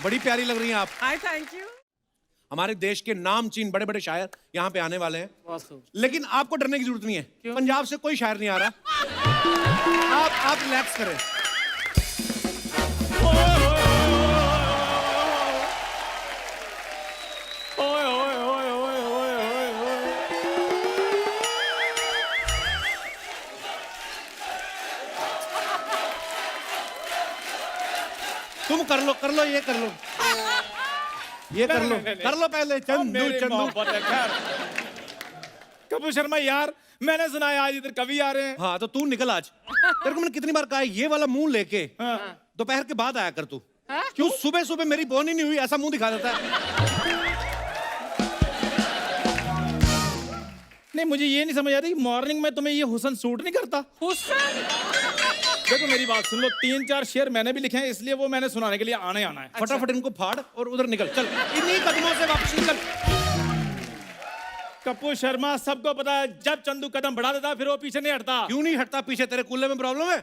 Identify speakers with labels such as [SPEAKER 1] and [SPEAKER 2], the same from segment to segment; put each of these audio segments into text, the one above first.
[SPEAKER 1] बड़ी प्यारी लग रही हैं आप।
[SPEAKER 2] हाय, थैंक यू।
[SPEAKER 1] हमारे देश के नामचीन बड़े बड़े शायर यहाँ पे आने वाले हैं, लेकिन आपको डरने की जरूरत नहीं है। पंजाब से कोई शायर नहीं आ रहा। आप रिलैक्स करें। तुम कर लो ये कर लो पहले। चंदू
[SPEAKER 3] कपूर शर्मा यार, मैंने सुना है आज इधर कवि आ रहे हैं।
[SPEAKER 1] हाँ तो तू निकल आज। तेरे को मैंने कितनी बार कहा है ये वाला मुंह लेके दोपहर के बाद आया कर तू। क्यों सुबह सुबह मेरी बोन ही नहीं हुई ऐसा मुंह दिखा देता है।
[SPEAKER 3] नहीं, मुझे ये नहीं समझ आ रही, मॉर्निंग में तुम्हें ये हुस्न सूट नहीं करता? देखो मेरी बात सुन लो, 3-4 शेर मैंने भी लिखे हैं, इसलिए वो मैंने सुनाने के लिए आना ही आना है।
[SPEAKER 1] फटाफट इनको फाड़ और उधर निकल। चल इन्हीं कदमों से वापस निकल।
[SPEAKER 3] कपूर शर्मा, सबको पता है जब चंदू कदम बढ़ा देता फिर वो पीछे नहीं हटता।
[SPEAKER 1] क्यों नहीं हटता पीछे? तेरे कूल्हे में प्रॉब्लम है?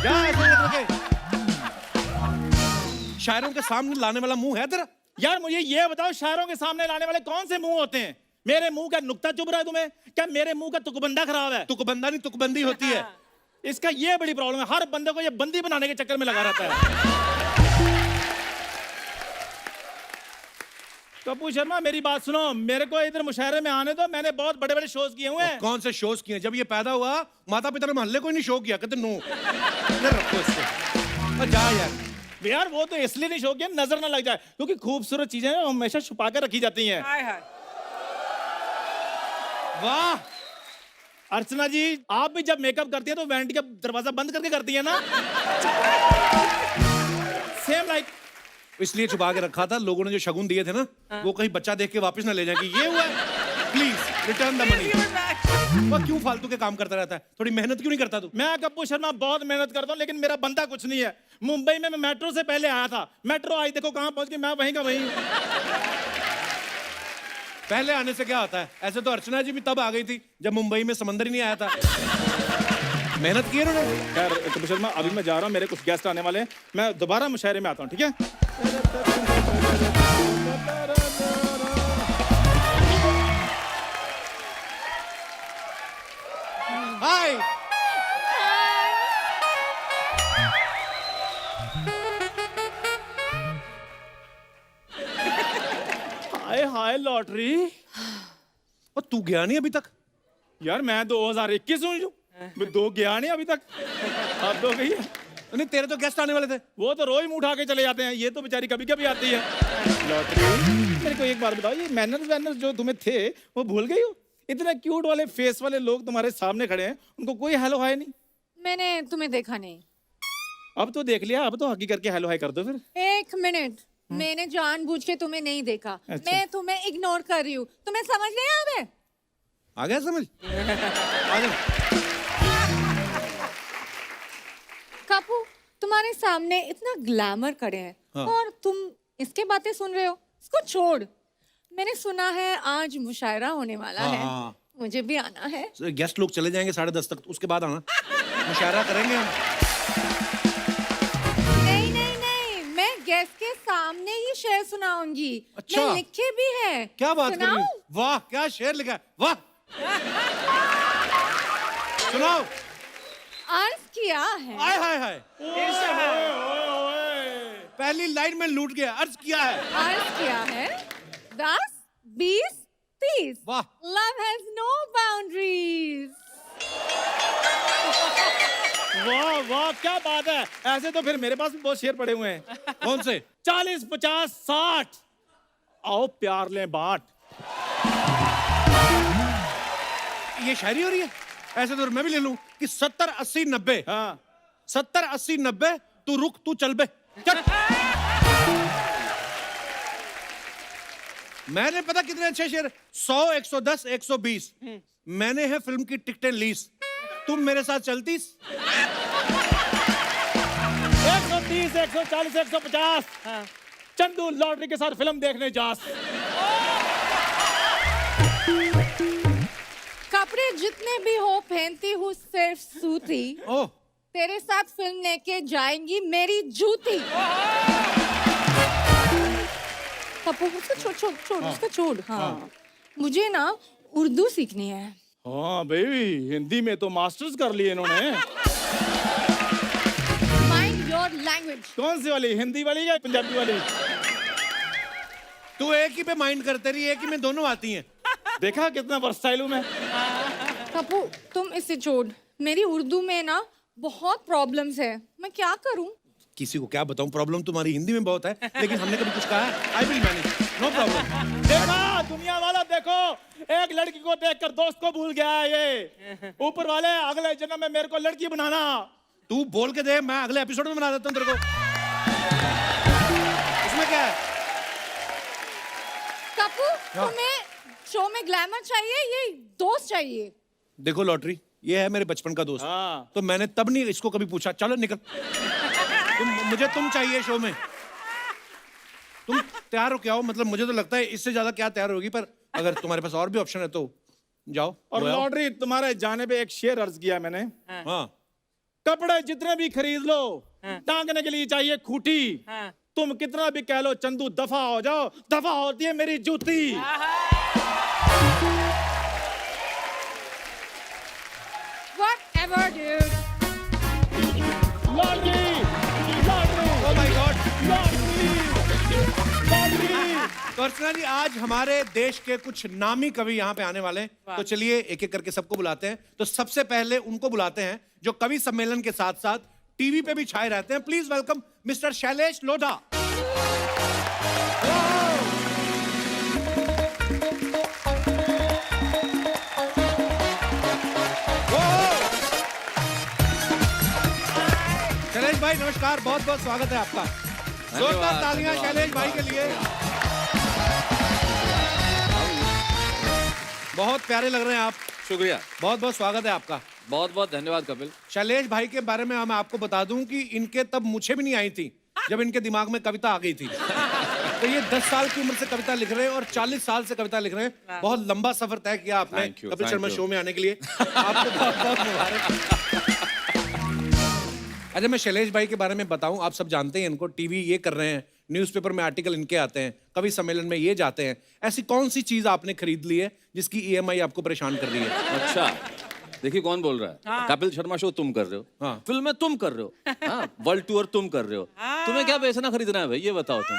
[SPEAKER 1] जा ऐसे करके। शायरों के सामने लाने वाला मुंह है तेरा?
[SPEAKER 3] यार मुझे ये बताओ, शायरों के सामने लाने वाले कौन से मुंह होते हैं? मेरे मुंह का नुक्ता चुभ रहा है तुम्हें? क्या मेरे मुंह का तुकबंदा खराब है?
[SPEAKER 1] तुकबंदा नहीं तुकबंदी होती है।
[SPEAKER 3] इसका ये बड़ी प्रॉब्लम है, हर बंदे को ये बंदी बनाने के चक्कर में लगा रहता है। कपूर शर्मा मेरी बात सुनो, मेरे को इधर मुशायरे में आने दो, मैंने बहुत बड़े बड़े शोज किए हुए हैं।
[SPEAKER 1] कौन से शोज किए? जब ये पैदा हुआ माता पिता ने मोहल्ले को नहीं शो किया, कहते नो रखो इसको। जा
[SPEAKER 3] यार वो तो इसलिए नहीं शो किया नजर ना लग जाए, क्योंकि खूबसूरत चीजें हमेशा छुपा कर रखी जाती हैं।
[SPEAKER 1] वाह
[SPEAKER 3] अर्चना जी, आप भी जब मेकअप करती है तो वैनिटी का दरवाजा बंद करके करती है ना? Same like.
[SPEAKER 1] इसलिए छुपा के रखा था, लोगों ने जो शगुन दिए थे ना वो कहीं बच्चा देख के वापस ना ले जाए कि ये हुआ है। Please return the money. वो क्यों फालतू के काम करता रहता है? थोड़ी मेहनत क्यों नहीं करता तू?
[SPEAKER 3] मैं कपूर शर्मा बहुत मेहनत करता हूँ, लेकिन मेरा बंदा कुछ नहीं है। मुंबई में मैं मेट्रो से पहले आया था, मेट्रो आई देखो कहाँ पहुंच गई, मैं वहीं का वहीं।
[SPEAKER 1] पहले आने से क्या होता है? ऐसे तो अर्चना जी भी तब आ गई थी जब मुंबई में समंदर ही नहीं आया था। मेहनत की है उन्होंने।
[SPEAKER 3] यार कपूर शर्मा, अभी मैं जा रहा हूँ, मेरे कुछ गेस्ट आने वाले हैं, मैं दोबारा मुशायरे में आता हूँ, ठीक है?
[SPEAKER 1] हाय
[SPEAKER 3] हाय हाय लॉटरी।
[SPEAKER 1] और तू गया नहीं अभी तक?
[SPEAKER 3] यार मैं 2021 हूँ, मैं 2 गया नहीं अभी तक। अब 2 गई है।
[SPEAKER 1] नहीं तेरे तो गेस्ट आने वाले थे।
[SPEAKER 3] वो तो रोज मुंह उठा के चले जाते हैं, ये तो बेचारी कभी कभी आती है। लॉटरी, मेरे को एक बार बताओ, ये मैनर्स जो तुम्हें थे वो भूल गई हो? इतने क्यूट वाले फेस वाले लोग तुम्हारे सामने खड़े हैं, उनको कोई हेलो हाय नहीं?
[SPEAKER 2] मैंने तुम्हें देखा नहीं।
[SPEAKER 3] अब तो देख लिया, अब तो हकी करके हेलो हाय कर दो फिर।
[SPEAKER 2] 1 मिनट, मैंने जानबूझ के तुम्हें नहीं देखा।
[SPEAKER 3] अच्छा।
[SPEAKER 2] मैं तुम्हें इग्नोर कर रही हूँ, तुम्हें समझ नहीं आ रहा है?
[SPEAKER 1] आ गया समझ? आ जा।
[SPEAKER 2] कापू, तुम्हारे सामने इतना ग्लैमर खड़े हैं और तुम इसके बातें सुन रहे हो। इसको छोड़। मैंने सुना है आज मुशायरा होने वाला है, मुझे भी आना है।
[SPEAKER 1] गेस्ट लोग चले जाएंगे 10:30 तक, उसके बाद आना, मुशायरा करेंगे हम।
[SPEAKER 2] नहीं नहीं नहीं, मैं गेस्ट के सामने ही शेर सुनाऊंगी।
[SPEAKER 1] अच्छा।
[SPEAKER 2] मैं लिखे भी है।
[SPEAKER 1] क्या बात कर रही? वाह क्या शेर लिखा है, वाह। सुनाओ।
[SPEAKER 2] अर्ज किया है।
[SPEAKER 1] हाय हाय हाय। पहली लाइन में लूट गया। अर्ज किया है।
[SPEAKER 2] अर्ज किया है 10, 20, 30।
[SPEAKER 1] वाह।
[SPEAKER 2] Love has no boundaries.
[SPEAKER 3] वाह वाह क्या बात है। ऐसे तो फिर मेरे पास भी बहुत शेर पड़े हुए हैं।
[SPEAKER 1] कौन से?
[SPEAKER 3] 40, 50, 60। आओ प्यार लें बांट।
[SPEAKER 1] ये शायरी हो रही है? ऐसे तो मैं भी ले लूं कि 70, 80, 90।
[SPEAKER 3] हाँ
[SPEAKER 1] 70, 80, 90। तू रुक तू चल बे। चल। मैंने पता कितने अच्छे शेर, 100, 110, 120। मैंने है फिल्म की टिकटें लीज, तुम मेरे साथ चलती।
[SPEAKER 3] 130, 140, 150। चंदू लॉटरी के साथ फिल्म देखने जा।
[SPEAKER 2] कपड़े जितने भी हो पहनती हूँ सिर्फ सूती।
[SPEAKER 1] ओह
[SPEAKER 2] तेरे साथ फिल्म लेके जाएंगी मेरी जूती। कपूर उसको छोड़ छोड़ छोड़ उसको छोड़। हाँ मुझे ना उर्दू सीखनी है।
[SPEAKER 3] हाँ बेबी, हिंदी में तो मास्टर्स कर लिए इन्होंने।
[SPEAKER 2] Mind your language.
[SPEAKER 3] कौन सी वाली, हिंदी वाली या पंजाबी वाली?
[SPEAKER 1] तू एक ही पे माइंड करते रही, एक ही में दोनों आती हैं।
[SPEAKER 3] देखा कितना वर्सटाइल हूं मैं।
[SPEAKER 2] कपूर तुम इसे छोड़, मेरी उर्दू में ना बहुत प्रॉब्लम्स है, मैं क्या करूं?
[SPEAKER 1] किसी को क्या बताऊं, प्रॉब्लम तुम्हारी हिंदी में बहुत है, लेकिन हमने कभी कुछ कहा है? I will manage, no problem.
[SPEAKER 3] देखा दुनिया वाला, देखो एक लड़की को देखकर दोस्त को भूल गया है ये। ऊपर वाले अगले जन्म में मेरे को लड़की बनाना।
[SPEAKER 1] तू बोल के दे, मैं अगले एपिसोड में बना देता हूं तेरे को। इसमें क्या है?
[SPEAKER 2] कपूर तुम्हें शो में ग्लैमर चाहिए, ये दोस्त चाहिए?
[SPEAKER 1] देखो लॉटरी, ये है मेरे बचपन का दोस्त।
[SPEAKER 3] हाँ।
[SPEAKER 1] तो मैंने तब नहीं इसको कभी पूछा, चलो निकल। मुझे तुम चाहिए शो में। तुम तैयार हो क्या हो? मतलब मुझे तो लगता है इससे ज्यादा क्या तैयार होगी, पर अगर तुम्हारे पास और भी ऑप्शन है तो जाओ।
[SPEAKER 3] और लॉटरी, तुम्हारे जाने पे एक शेर अर्ज किया मैंने।
[SPEAKER 1] हाँ।
[SPEAKER 3] कपड़े जितने भी खरीद लो, टांगने के लिए चाहिए खूटी। तुम कितना भी कह लो चंदू दफा हो जाओ, दफा होती है मेरी जूती।
[SPEAKER 2] Whatever, dude.
[SPEAKER 3] Lottery, lottery,
[SPEAKER 1] Oh my God.
[SPEAKER 3] Lottery, lottery.
[SPEAKER 1] तो अर्चना जी, आज हमारे देश के कुछ नामी कवि यहाँ पे आने वाले हैं, तो चलिए एक एक करके सबको बुलाते हैं। तो सबसे पहले उनको बुलाते हैं जो कवि सम्मेलन के साथ साथ टीवी पे भी छाए रहते हैं। Please welcome mister Shailesh Lodha. Shailesh भाई नमस्कार, बहुत बहुत स्वागत है आपका। जोरदार तालियां शैलेश भाई के लिए। बहुत प्यारे लग रहे हैं आप।
[SPEAKER 4] शुक्रिया,
[SPEAKER 1] बहुत बहुत स्वागत है आपका।
[SPEAKER 4] बहुत बहुत धन्यवाद कपिल।
[SPEAKER 1] शैलेश भाई के बारे में मैं आपको बता दूं कि इनके तब मुझे भी नहीं आई थी जब इनके दिमाग में कविता आ गई थी। तो ये 10 साल की उम्र से कविता लिख रहे हैं और 40 साल से कविता लिख रहे हैं। बहुत लंबा सफर तय किया आपने कपिल शर्मा शो में आने के लिए। आपको बहुत बहुत मुबारक। अच्छा, मैं शैलेश भाई के बारे में बताऊं, आप सब जानते हैं इनको, टीवी ये कर रहे हैं, न्यूज़पेपर में आर्टिकल इनके आते हैं, कवि सम्मेलन में ये जाते हैं। ऐसी कौन सी चीज आपने खरीद ली है जिसकी EMI आपको परेशान कर रही है?
[SPEAKER 4] अच्छा, देखिए कौन बोल रहा है।
[SPEAKER 5] हाँ।
[SPEAKER 4] कपिल शर्मा शो तुम कर रहे हो,
[SPEAKER 1] हाँ।
[SPEAKER 4] फिल्में तुम कर रहे हो, हाँ, वर्ल्ड टूर तुम कर रहे हो। तुम्हें क्या बेचना खरीदना है भाई, ये बताओ तुम।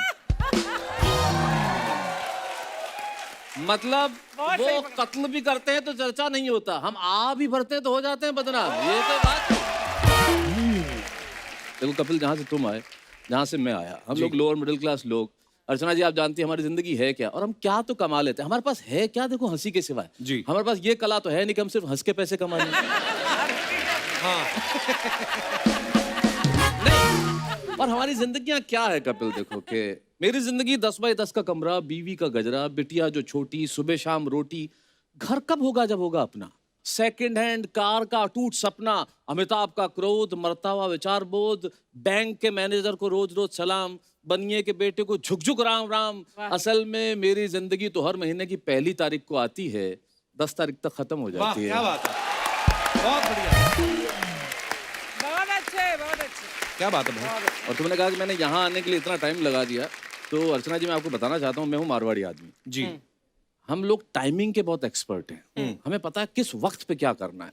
[SPEAKER 4] मतलब वो कत्ल भी करते हैं तो चर्चा नहीं होता, हम आ भी भरते हैं तो हो जाते हैं बदनाम। ये तो बात है। देखो कपिल, जहाँ से तुम आए, जहाँ से मैं आया, हम लोग लोअर मिडिल क्लास लोग। अर्चना जी, आप जानती हैं हमारी जिंदगी है क्या और हम क्या तो कमा लेते हैं। हमारे पास है क्या, देखो हंसी के सिवाय।
[SPEAKER 1] जी।
[SPEAKER 4] हमारे पास ये कला तो है नहीं कि हम सिर्फ हंस के पैसे कमा लें।
[SPEAKER 1] हाँ।
[SPEAKER 4] नहीं, और हमारी जिंदगियां क्या है कपिल, देखो कि मेरी जिंदगी 10 बाई 10 का कमरा, बीवी का गजरा, बिटिया जो छोटी, सुबह शाम रोटी। घर कब होगा जब होगा अपना। सेकंड हैंड कार का अटूट सपना, अमिताभ का क्रोध, मरता हुआ विचार बोध, बैंक के मैनेजर को रोज रोज सलाम, बनिए के बेटे को झुक झुक राम राम। असल में मेरी जिंदगी तो हर महीने की 1 तारीख को आती है, 10 तारीख तक खत्म हो
[SPEAKER 1] वाह,
[SPEAKER 4] जाती है।
[SPEAKER 1] क्या बात है, बहुत बढ़िया,
[SPEAKER 5] बहुत अच्छे, बहुत अच्छे।
[SPEAKER 1] क्या बात है भाई।
[SPEAKER 4] और तुमने कहा कि मैंने यहाँ आने के लिए इतना टाइम लगा दिया, तो अर्चना जी मैं आपको बताना चाहता हूँ, मैं हूँ मारवाड़ी आदमी
[SPEAKER 1] जी।
[SPEAKER 4] हम लोग टाइमिंग के बहुत एक्सपर्ट हैं। हमें पता है किस वक्त पे क्या करना है।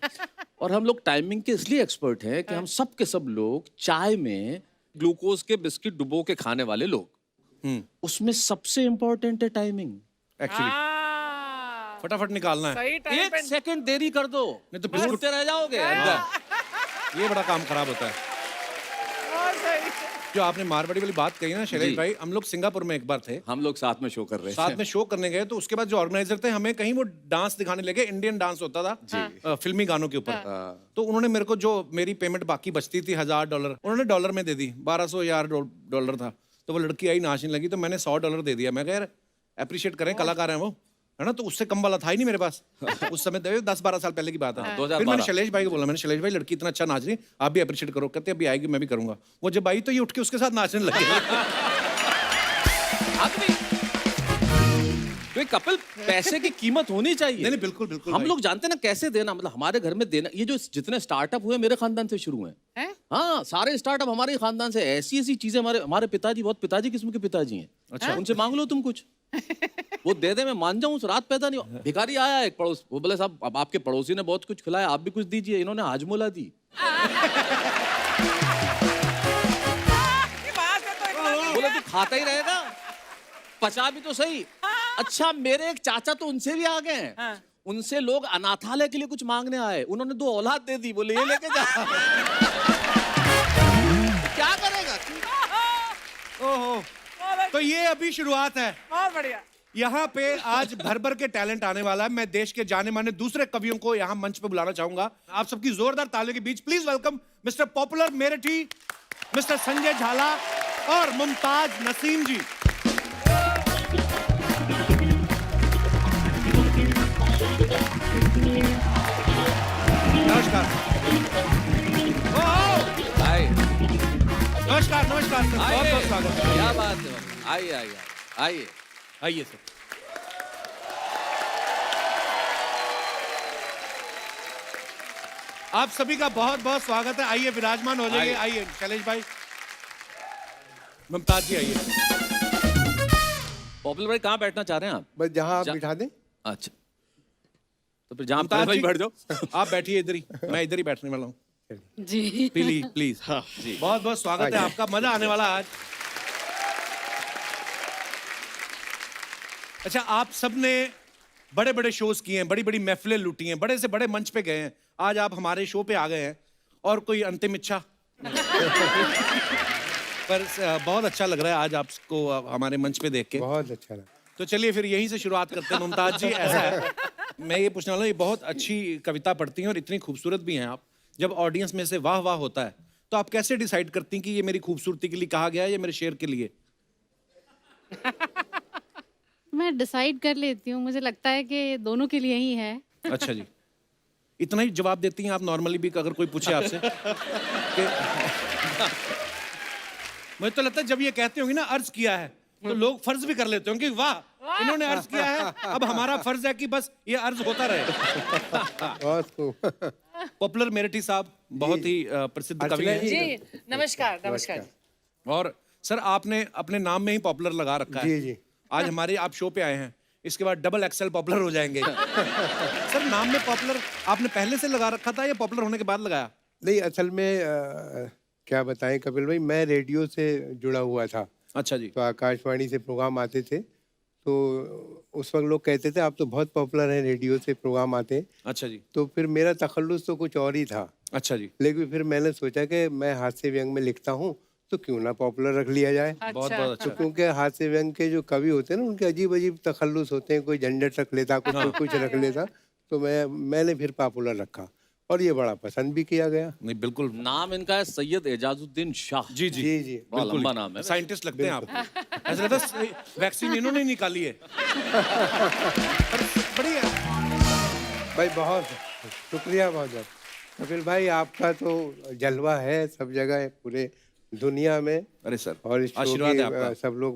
[SPEAKER 4] और हम लोग टाइमिंग के इसलिए एक्सपर्ट हैं कि हम सब के सब लोग चाय में ग्लूकोज के बिस्किट डुबो के खाने वाले लोग। उसमें सबसे इंपॉर्टेंट है टाइमिंग।
[SPEAKER 1] एक्चुअली
[SPEAKER 5] हाँ,
[SPEAKER 1] फटाफट निकालना है,
[SPEAKER 5] सही टाइम
[SPEAKER 4] एक
[SPEAKER 5] पे।
[SPEAKER 4] सेकंड देरी कर दो
[SPEAKER 1] नहीं तो बिस्कुट
[SPEAKER 4] घूरते रह जाओगे।
[SPEAKER 1] ये बड़ा काम खराब होता है।
[SPEAKER 5] बहुत सही।
[SPEAKER 1] जो आपने मारवाड़ी वाली बात कही ना शैलेश
[SPEAKER 4] जी।
[SPEAKER 1] भाई, हम लोग सिंगापुर में एक बार थे,
[SPEAKER 4] हम लोग साथ में शो कर रहे
[SPEAKER 1] साथ
[SPEAKER 4] थे।
[SPEAKER 1] में शो करने गए, तो उसके बाद जो ऑर्गेनाइजर थे हमें कहीं वो डांस दिखाने लगे, इंडियन डांस होता था फिल्मी गानों के ऊपर। तो उन्होंने मेरे को जो मेरी पेमेंट बाकी बचती थी $1000, उन्होंने डॉलर में दे दी। 1200 यार डॉलर था। तो वो लड़की आई नाचने लगी, तो मैंने $100 दे दिया। मैं कह यार अप्रिशिएट करें, कलाकार हैं वो, है ना। तो उससे कम वाला था ही नहीं मेरे पास उस समय। 10-12 साल पहले की बात है। फिर
[SPEAKER 4] 2012।
[SPEAKER 1] मैंने शैलेश भाई को बोला, मैंने शैलेश भाई लड़की इतना अच्छा नाच रही है, आप भी अप्रिशिएट करो। कहते अभी आएगी, मैं भी करूंगा। वो जब आई तो ये उठ के उसके साथ नाचने लगे।
[SPEAKER 4] तो कपिल, पैसे की कीमत होनी चाहिए।
[SPEAKER 1] नहीं बिल्कुल बिल्कुल
[SPEAKER 4] हम
[SPEAKER 1] भाई।
[SPEAKER 4] लोग जानते हैं ना कैसे देना, मतलब हमारे घर में देना। ये जो जितने स्टार्टअप हुए मेरे खानदान से शुरू हुए हैं। हाँ, सारे स्टार्टअप हमारे खानदान से। ऐसी ऐसी चीजें हमारे पिताजी, बहुत पिताजी किस्म के पिताजी हैं। अच्छा, उनसे मांग लो तुम कुछ। वो दे दे, मैं मान जाऊं, उस रात पैदा नहीं हो। भिखारी आया एक पड़ोस, वो बोले साहब अब आपके पड़ोसी ने बहुत कुछ खिलाया, आप भी कुछ दीजिए। इन्होंने हाजमोला दी।
[SPEAKER 5] की बात है तो इतना
[SPEAKER 4] बोले तू खाता ही रहेगा, पचा भी तो सही। अच्छा, मेरे एक चाचा तो उनसे भी आ गए हैं।
[SPEAKER 5] हाँ।
[SPEAKER 4] उनसे लोग अनाथालय के लिए कुछ मांगने आए, उन्होंने 2 औलाद दे दी, बोले ये लेके जा। क्या करेगा?
[SPEAKER 1] ओहो, तो ये अभी शुरुआत है।
[SPEAKER 5] बहुत बढ़िया।
[SPEAKER 1] यहाँ पे आज भर भर के टैलेंट आने वाला है। मैं देश के जाने माने दूसरे कवियों को यहाँ मंच पे बुलाना चाहूंगा। आप सबकी जोरदार तालियों के बीच please welcome mister popular Merathi, mister Sanjay Jhala और मुमताज नसीम जी। नमस्कार।
[SPEAKER 4] आइए
[SPEAKER 1] नमस्कार नमस्कार सर, बहुत बहुत स्वागत है।
[SPEAKER 4] क्या बात है, आइए आइए आइए।
[SPEAKER 1] आइए सर। आप सभी का बहुत बहुत स्वागत है। आइए विराजमान हो जाइए। आइए शैलेश भाई, मुमताज जी आइए।
[SPEAKER 4] पॉपुलर भाई कहाँ बैठना चाह रहे हैं आप?
[SPEAKER 6] बस जहाँ आप बिठा दें।
[SPEAKER 4] अच्छा, तो फिर जहाँ
[SPEAKER 1] मुमताज
[SPEAKER 4] भाई
[SPEAKER 1] जी,
[SPEAKER 4] बैठ जाओ।
[SPEAKER 1] आप बैठिए इधर ही, मैं इधर ही बैठने वाला हूँ।
[SPEAKER 2] जी।
[SPEAKER 1] Please please.
[SPEAKER 4] जी।
[SPEAKER 1] बहुत बहुत स्वागत है आपका, मजा आने वाला आज। अच्छा, आप सबने बड़े बड़े शोज किए हैं, बड़ी बड़ी महफिलें लूटी हैं, बड़े से बड़े मंच पे गए हैं। आज आप हमारे शो पे आ गए हैं और कोई अंतिम इच्छा? पर बहुत अच्छा लग रहा है आज आपको हमारे मंच पे देख के।
[SPEAKER 6] बहुत अच्छा लगा।
[SPEAKER 1] तो चलिए फिर यहीं से शुरुआत करते हैं। मुमताज जी, ऐसा है, मैं ये पूछने वाला हूँ, ये बहुत अच्छी कविता पढ़ती हैं और इतनी खूबसूरत भी हैं आप। जब ऑडियंस में से वाह वाह होता है तो आप कैसे डिसाइड करती हैं कि ये मेरी खूबसूरती के लिए कहा गया है या मेरे शेर के लिए?
[SPEAKER 7] मैं डिसाइड कर लेती हूँ, मुझे लगता है कि दोनों के लिए ही है।
[SPEAKER 1] अच्छा जी, इतना ही जवाब देती हैं आप नॉर्मली भी अगर कोई पूछे आपसे? मुझे तो लगता है जब ये कहते होंगे ना अर्ज किया है तो लोग फर्ज भी कर लेते होंगे कि वाह इन्होंने अर्ज किया है, अब हमारा फर्ज है कि बस ये अर्ज होता रहे।
[SPEAKER 6] बहुत खूब।
[SPEAKER 1] पॉपुलर मेरठी साहब बहुत ही प्रसिद्ध कवि
[SPEAKER 6] अर्चना
[SPEAKER 1] हैं।
[SPEAKER 5] जी नमस्कार नमस्कार।
[SPEAKER 1] और सर आपने अपने नाम में ही पॉपुलर लगा रखा है।
[SPEAKER 6] जी जी।
[SPEAKER 1] आज हमारे आप शो पे आए हैं, इसके बाद डबल एक्सेल पॉपुलर हो जाएंगे। सर नाम में पॉपुलर आपने पहले से लगा रखा था या पॉपुलर होने के बाद लगाया?
[SPEAKER 6] नहीं, असल में क्या बताएं कपिल भाई, मैं रेडियो से जुड़ा हुआ था।
[SPEAKER 1] अच्छा जी।
[SPEAKER 6] तो आकाशवाणी से प्रोग्राम आते थे, तो उस वक्त लोग कहते थे आप तो बहुत पॉपुलर हैं, रेडियो से प्रोग्राम आते हैं।
[SPEAKER 1] अच्छा जी।
[SPEAKER 6] तो फिर मेरा तखल्लुस तो कुछ और ही था।
[SPEAKER 1] अच्छा जी।
[SPEAKER 6] लेकिन फिर मैंने सोचा कि मैं हास्य व्यंग में लिखता हूँ तो क्यों ना पॉपुलर रख लिया जाए।
[SPEAKER 1] बहुत बहुत अच्छा।
[SPEAKER 6] तो क्योंकि हास्य व्यंग के जो कवि होते हैं ना, उनके अजीब अजीब तखल्लुस होते हैं, कोई झंझट रख लेता, कुछ रख लेता। तो मैंने फिर पॉपुलर रखा और ये बड़ा पसंद भी किया गया।
[SPEAKER 1] नहीं बिल्कुल।
[SPEAKER 4] नाम इनका है सैयद एजाजुद्दीन शाह।
[SPEAKER 1] जी जी
[SPEAKER 6] जी जी।
[SPEAKER 4] बड़ा लंबा नाम है।
[SPEAKER 1] साइंटिस्ट लगते हैं आप। ऐसा लगता है वैक्सीन इन्होंने निकाली है। बढ़िया।
[SPEAKER 6] भाई बहुत शुक्रिया, बहुत बहुत कपिल भाई, आपका तो जलवा है सब जगह है, पूरे दुनिया में।
[SPEAKER 1] अरे सर
[SPEAKER 6] और इस शो
[SPEAKER 1] आशीर्वाद है
[SPEAKER 6] की,
[SPEAKER 1] आपका।
[SPEAKER 6] सब लोग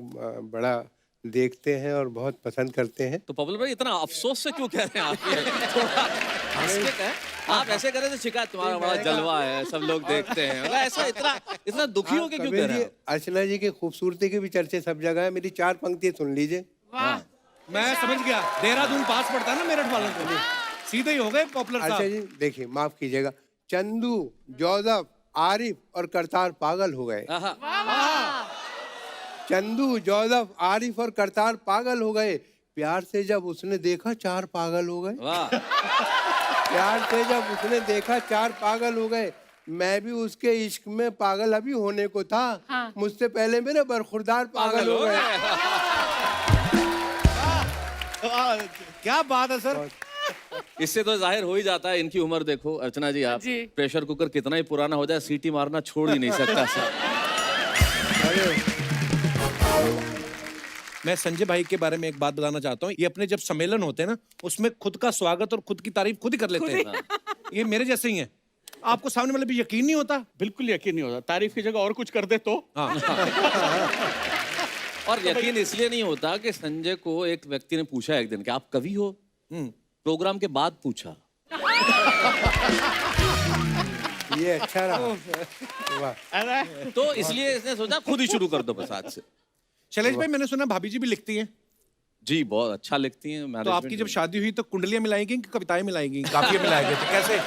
[SPEAKER 6] बड़ा देखते हैं और बहुत पसंद करते हैं।
[SPEAKER 4] तो पॉपुलर भाई इतना अफसोस से क्यों कह रहे हैं आप? ये थोड़ा हंस के कहें। आप ऐसे करें तो शिकायत तुम्हारा बड़ा जलवा है, सब लोग देखते हैं, मतलब ऐसा इतना इतना दुखी होके क्यों कह
[SPEAKER 6] कपिल
[SPEAKER 4] रहे
[SPEAKER 6] जी,
[SPEAKER 4] हैं?
[SPEAKER 6] अर्चना जी की खूबसूरती के भी चर्चे सब जगह है। मेरी 4 पंक्तियां सुन लीजिए।
[SPEAKER 1] मैं समझ गया, देहरादून पास पड़ता है ना मेरठ वालों को, सीधे ही हो गए पॉपुलर
[SPEAKER 6] अच्छा
[SPEAKER 1] साहब।
[SPEAKER 6] जी, देखिए माफ कीजिएगा, चंदू, जोधफ, आरिफ और करतार पागल हो गए।
[SPEAKER 4] आहा।
[SPEAKER 6] चंदू, जोधफ, आरिफ और करतार पागल हो गए। प्यार से जब उसने देखा 4 पागल हो गए।
[SPEAKER 4] वाह।
[SPEAKER 6] प्यार से जब उसने देखा 4 पागल हो गए। मैं भी उसके इश्क में पागल अभी होने को था। मुझसे पहले मेरे बरखुरदार पागल हो गए।
[SPEAKER 1] क्या बात है सर।
[SPEAKER 4] इससे तो जाहिर हो ही जाता है इनकी उम्र देखो। अर्चना जी, आप
[SPEAKER 5] जी।
[SPEAKER 4] प्रेशर कुकर कितना ही पुराना हो जाए, सीटी मारना छोड़ ही नहीं सकता सर।
[SPEAKER 1] मैं संजय भाई के बारे में एक बात बताना चाहता हूँ। ये अपने जब सम्मेलन होते हैं ना, उसमें खुद का स्वागत और खुद की तारीफ खुद ही कर लेते हैं। ये मेरे जैसे ही हैं। आपको सामने वाले पे यकीन नहीं होता?
[SPEAKER 3] बिल्कुल यकीन नहीं होता, तारीफ की जगह और कुछ कर दे तो।
[SPEAKER 1] हाँ।
[SPEAKER 4] और यकीन इसलिए नहीं होता कि संजय को एक व्यक्ति ने पूछा एक दिन कि आप कवि हो। प्रोग्राम के बाद पूछा।
[SPEAKER 6] ये अच्छा रहा। वाह।
[SPEAKER 4] तो इसलिए इसने सोचा खुद ही शुरू कर दो बस आज से।
[SPEAKER 1] शैलेश भाई, मैंने सुना भाभी जी भी लिखती हैं,
[SPEAKER 4] जी बहुत अच्छा लिखती हैं।
[SPEAKER 1] तो आपकी जब शादी हुई तो कुंडलियां मिलाएंगी कि कविताएं मिलाएंगी, काफिया मिलाएंगे, तो कैसे?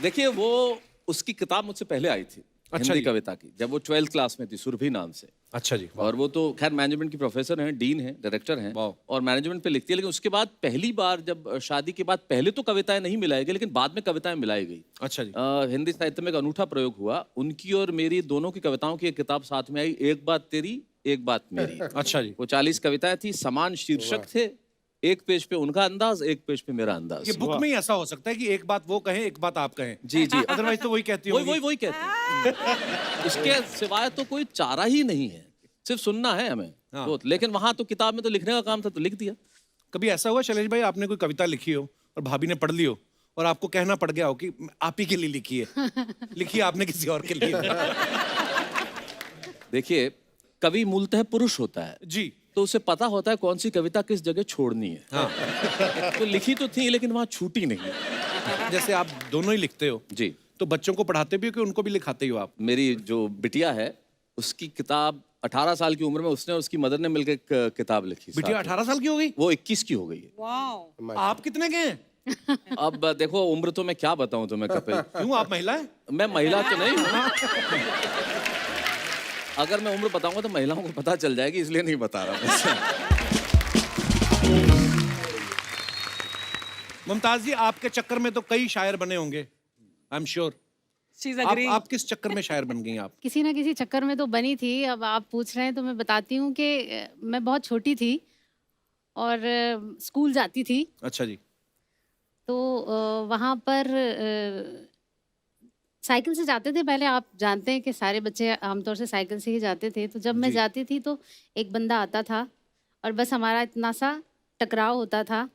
[SPEAKER 4] देखिए, वो उसकी किताब मुझसे पहले आई थी,
[SPEAKER 1] अच्छा
[SPEAKER 4] हिंदी
[SPEAKER 1] जी।
[SPEAKER 4] कविता की, जब वो 12th क्लास में थी, सुरभि नाम से।
[SPEAKER 1] अच्छा जी।
[SPEAKER 4] और वो तो खैर मैनेजमेंट की प्रोफेसर हैं, डीन हैं, डायरेक्टर हैं,
[SPEAKER 1] वाह।
[SPEAKER 4] और मैनेजमेंट पे लिखती है। लेकिन उसके बाद पहली बार जब शादी के बाद, पहले तो कविताएं नहीं मिलाई गई, लेकिन बाद में कविताएं मिलाई गई।
[SPEAKER 1] अच्छा जी।
[SPEAKER 4] हिंदी साहित्य में एक अनूठा प्रयोग हुआ। उनकी और मेरी दोनों की कविताओं की एक किताब साथ में आई, एक बात तेरी एक बात मेरी।
[SPEAKER 1] अच्छा जी।
[SPEAKER 4] वो 40 कविताएं थी, समान शीर्षक थे, एक पेज पे उनका अंदाज, एक पेज पे मेरा अंदाज।
[SPEAKER 1] ये बुक में ही ऐसा हो सकता है कि एक बात वो कहें, एक बात आप कहें।
[SPEAKER 4] जी जी।
[SPEAKER 1] अदरवाइज तो वही कहती
[SPEAKER 4] वही
[SPEAKER 1] होंगी।
[SPEAKER 4] वही वही कहते हैं। इसके सिवाय तो कोई चारा ही नहीं है, सिर्फ सुनना है हमें।
[SPEAKER 1] हाँ।
[SPEAKER 4] तो लेकिन वहां तो किताब में तो लिखने का काम था, तो लिख दिया।
[SPEAKER 1] कभी ऐसा हुआ शैलेश भाई, आपने कोई कविता लिखी हो और भाभी ने पढ़ ली हो और आपको कहना पड़ गया हो कि आप ही के लिए लिखी है, लिखी आपने किसी और के लिए?
[SPEAKER 4] देखिए, कवि मूलतः पुरुष होता है,
[SPEAKER 1] जी।
[SPEAKER 4] तो उसे पता होता है कौन सी कविता किस जगह छोड़नी है।
[SPEAKER 1] हाँ।
[SPEAKER 4] तो लिखी तो थी, लेकिन वहां छूटी नहीं।
[SPEAKER 1] जैसे आप दोनों ही लिखते हो,
[SPEAKER 4] जी।
[SPEAKER 1] तो बच्चों को पढ़ाते भी हो कि उनको भी लिखाते ही हो आप?
[SPEAKER 4] मेरी जो बिटिया है, उसकी किताब 18 साल की उम्र में उसने और उसकी मदर ने मिलकर एक किताब लिखी।
[SPEAKER 1] बिटिया
[SPEAKER 4] साथ में।
[SPEAKER 1] 18 साल की हो गई?
[SPEAKER 4] वो 21 की हो गई है।
[SPEAKER 5] वाओ।
[SPEAKER 1] आप कितने के हैं?
[SPEAKER 4] अब देखो, उम्र तो मैं क्या बताऊं तुम्हें कपिल।
[SPEAKER 1] क्यों, आप महिला है?
[SPEAKER 4] मैं महिला तो नहीं हूं। अगर मैं उम्र बताऊंगा तो महिलाओं को पता चल जाएगी, इसलिए नहीं बता रहा।
[SPEAKER 1] मुमताज जी, आपके चक्कर में तो कई शायर बने होंगे, I am sure.
[SPEAKER 5] She is
[SPEAKER 1] आप
[SPEAKER 5] अग्री।
[SPEAKER 1] किस चक्कर में शायर बन गई आप?
[SPEAKER 7] किसी ना किसी चक्कर में तो बनी थी। अब आप पूछ रहे हैं तो मैं बताती हूँ कि मैं बहुत छोटी थी और स्कूल जाती थी।
[SPEAKER 1] अच्छा जी।
[SPEAKER 7] तो वहाँ पर साइकिल से जाते थे। पहले आप जानते हैं कि सारे बच्चे आमतौर से साइकिल से ही जाते थे। तो जब मैं जाती थी तो एक बंदा आता था और बस हमारा इतना सा टकराव होता था।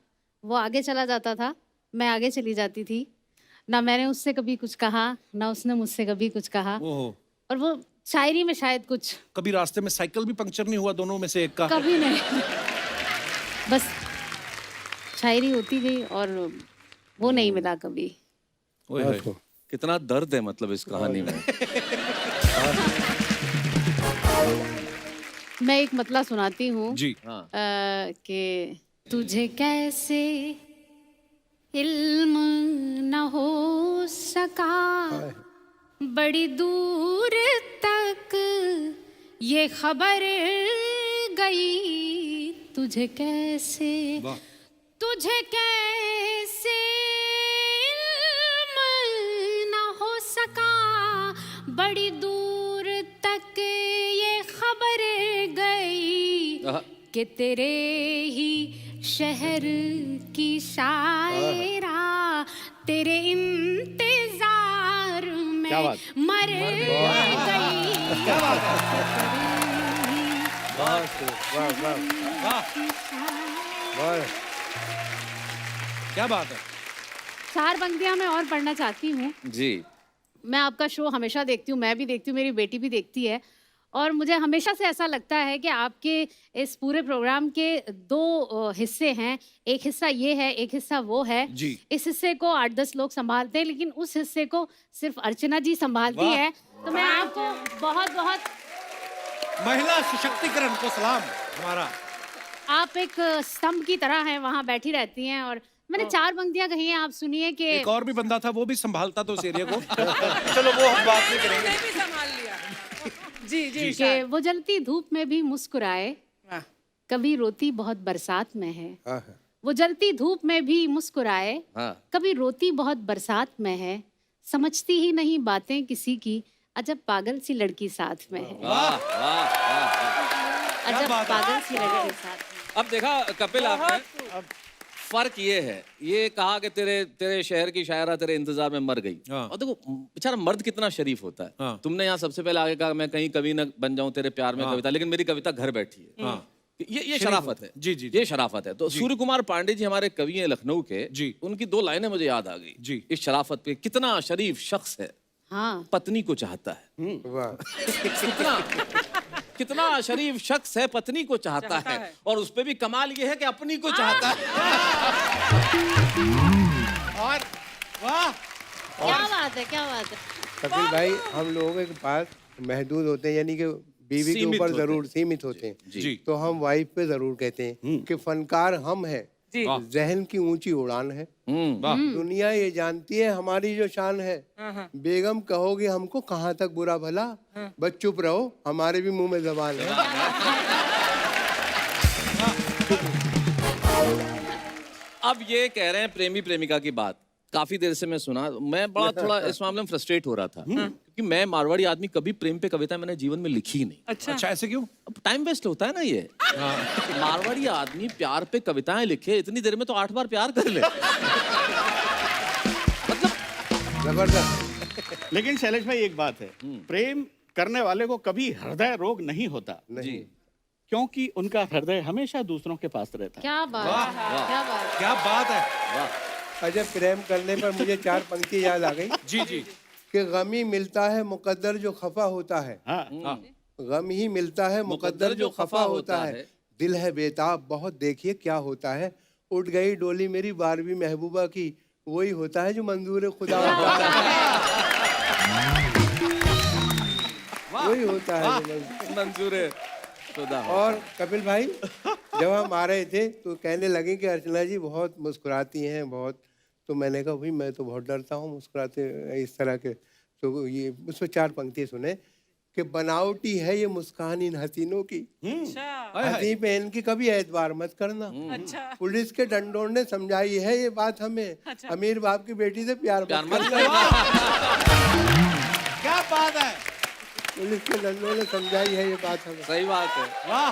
[SPEAKER 7] वो आगे चला जाता था, मैं आगे चली जाती थी। ना मैंने उससे कभी कुछ कहा, ना उसने मुझसे कभी कुछ कहा।
[SPEAKER 1] ओहो।
[SPEAKER 7] और वो शायरी में शायद कुछ
[SPEAKER 1] कभी रास्ते में साइकिल भी पंक्चर नहीं हुआ दोनों में से एक का?
[SPEAKER 7] कभी नहीं। बस शायरी होती गई और वो नहीं मिला कभी।
[SPEAKER 1] ओए होए।
[SPEAKER 4] कितना दर्द है मतलब इस कहानी में।
[SPEAKER 7] मैं एक मतला सुनाती हूँ
[SPEAKER 1] जी।
[SPEAKER 4] हाँ।
[SPEAKER 7] कि तुझे कैसे इल्म न हो सका, बड़ी दूर तक ये खबर गई। तुझे कैसे तुझे कैसे इल्म न हो सका, बड़ी दूर तक ये खबर गई कि तेरे ही शहर की शायरा तेरे इंतजार में मर गई।
[SPEAKER 1] क्या बात है।
[SPEAKER 7] 4 पंक्तियां मैं और पढ़ना चाहती हूँ।
[SPEAKER 4] जी।
[SPEAKER 7] मैं आपका शो हमेशा देखती हूँ, मैं भी देखती हूँ, मेरी बेटी भी देखती है। और मुझे हमेशा से ऐसा लगता है कि आपके इस पूरे प्रोग्राम के 2 हिस्से हैं। एक हिस्सा ये है, एक हिस्सा वो है।
[SPEAKER 1] जी।
[SPEAKER 7] इस हिस्से को 8-10 लोग संभालते हैं, लेकिन उस हिस्से को सिर्फ अर्चना जी संभालती है। तो मैं आपको बहुत बहुत,
[SPEAKER 1] महिला सशक्तिकरण को सलाम हमारा।
[SPEAKER 7] आप एक स्तंभ की तरह हैं, वहाँ बैठी रहती हैं। और मैंने 4 पंक्तियां कही हैं, आप सुनिए कि
[SPEAKER 1] एक और भी बंदा था, वो भी संभालता तो उस एरिया को। चलो वो हम बात नहीं करेंगे।
[SPEAKER 5] मैंने भी संभाल लिया। जी जी।
[SPEAKER 7] कि वो जलती धूप में भी मुस्कुराए,
[SPEAKER 5] वाह।
[SPEAKER 7] कभी रोती बहुत बरसात में है।
[SPEAKER 6] हाँ।
[SPEAKER 7] वो जलती धूप में भी मुस्कुराए,
[SPEAKER 4] हाँ।
[SPEAKER 7] कभी रोती बहुत बरसात में है। समझती ही नहीं बातें किसी की, अजब पागल सी लड़की साथ में है।
[SPEAKER 4] वाह वाह वाह।
[SPEAKER 7] अजब पागल सी लड़की साथ में।
[SPEAKER 4] अब देखा कपिल, आपने अब फर्क ये है, ये कहा कि तेरे शहर की शायरा तेरे इंतजार में मर गई।
[SPEAKER 1] हाँ।
[SPEAKER 4] और देखो बेचारा मर्द कितना शरीफ होता है।
[SPEAKER 1] हाँ।
[SPEAKER 4] तुमने यहाँ सबसे पहले आगे कहा मैं कहीं कवि न बन जाऊं तेरे प्यार में कविता, लेकिन मेरी कविता घर बैठी है।
[SPEAKER 1] हाँ।
[SPEAKER 4] ये शराफत है।
[SPEAKER 1] जी, जी,
[SPEAKER 4] ये शराफत है। तो सूर्य कुमार पांडे जी हमारे कवि हैं लखनऊ के।
[SPEAKER 1] जी।
[SPEAKER 4] उनकी 2 लाइनें मुझे याद आ गई
[SPEAKER 1] जी।
[SPEAKER 4] इस शराफत पे। कितना शरीफ शख्स है,
[SPEAKER 7] हाँ,
[SPEAKER 4] पत्नी को चाहता है।
[SPEAKER 6] वाह।
[SPEAKER 4] कितना शरीफ शख्स है, पत्नी को चाहता है। और उस पे भी कमाल ये है कि अपनी को चाहता है।
[SPEAKER 1] और वाह,
[SPEAKER 7] क्या बात है, क्या बात है।
[SPEAKER 6] कपिल भाई, हम लोगों के पास महदूद होते हैं, यानी कि बीवी के
[SPEAKER 4] सीमित
[SPEAKER 6] ऊपर
[SPEAKER 4] होते
[SPEAKER 6] जरूर
[SPEAKER 4] हैं।
[SPEAKER 6] सीमित होते हैं।
[SPEAKER 1] जी।
[SPEAKER 6] तो हम वाइफ पे जरूर कहते हैं कि फनकार हम हैं,
[SPEAKER 5] जी।
[SPEAKER 6] जहन की ऊंची उड़ान है,
[SPEAKER 1] वाह
[SPEAKER 6] दुनिया ये जानती है हमारी जो शान है। बेगम कहोगे हमको कहाँ तक बुरा भला, बस चुप रहो हमारे भी मुंह में जबान है।
[SPEAKER 4] अब ये कह रहे हैं प्रेमी प्रेमिका की बात, काफी देर से मैं सुना, मैं बड़ा थोड़ा इस मामले में फ्रस्ट्रेट हो रहा था, क्योंकि मैं मारवाड़ी आदमी, कभी प्रेम पे कविता मैंने जीवन में लिखी ही नहीं।
[SPEAKER 5] अच्छा।
[SPEAKER 1] अच्छा ऐसे क्यों?
[SPEAKER 4] अब टाइम वेस्ट होता है ना ये। मारवाड़ी आदमी प्यार पे कविताएं लिखे, इतनी देर में तो 8 बार प्यार कर ले।
[SPEAKER 6] जबरदस्त।
[SPEAKER 3] लेकिन शैलेश भाई एक बात है, प्रेम करने वाले को कभी हृदय रोग नहीं होता,
[SPEAKER 6] नहीं
[SPEAKER 3] क्योंकि उनका हृदय हमेशा दूसरों के पास रहता है।
[SPEAKER 7] क्या बात है, क्या बात है।
[SPEAKER 1] क्या बात है।
[SPEAKER 6] अजय, प्रेम करने पर मुझे 4 पंक्ति याद आ गई
[SPEAKER 1] जी जी।
[SPEAKER 6] कि गम ही मिलता है मुकद्दर जो खफा होता है,
[SPEAKER 3] हाँ।
[SPEAKER 6] गम ही मिलता है मुकद्दर जो खफा होता है, दिल है बेताब बहुत देखिए क्या होता है, उठ गई डोली मेरी 12वीं महबूबा की, वही होता है जो मंजूर खुदा होता है। वही होता है जो
[SPEAKER 4] मंजूर है खुदा।
[SPEAKER 6] और कपिल भाई जब हम आ रहे थे तो कहने लगे कि अर्चना जी बहुत मुस्कुराती हैं बहुत, तो मैंने कहा भाई मैं तो बहुत डरता हूँ मुस्कुराते इस तरह के। तो ये उसमें 4 पंक्ति सुने कि बनावटी है ये मुस्कान इन हसीनों की,
[SPEAKER 5] अच्छा।
[SPEAKER 6] हंसी पे इनकी कभी एतबार मत करना,
[SPEAKER 5] अच्छा।
[SPEAKER 6] पुलिस के डंडों ने समझाई है ये बात हमें, अमीर बाप की बेटी से प्यार मत करना।
[SPEAKER 1] क्या बात है।
[SPEAKER 6] पुलिस के डंडों ने समझाई है ये बात हमें।
[SPEAKER 4] सही बात है।
[SPEAKER 1] वाह।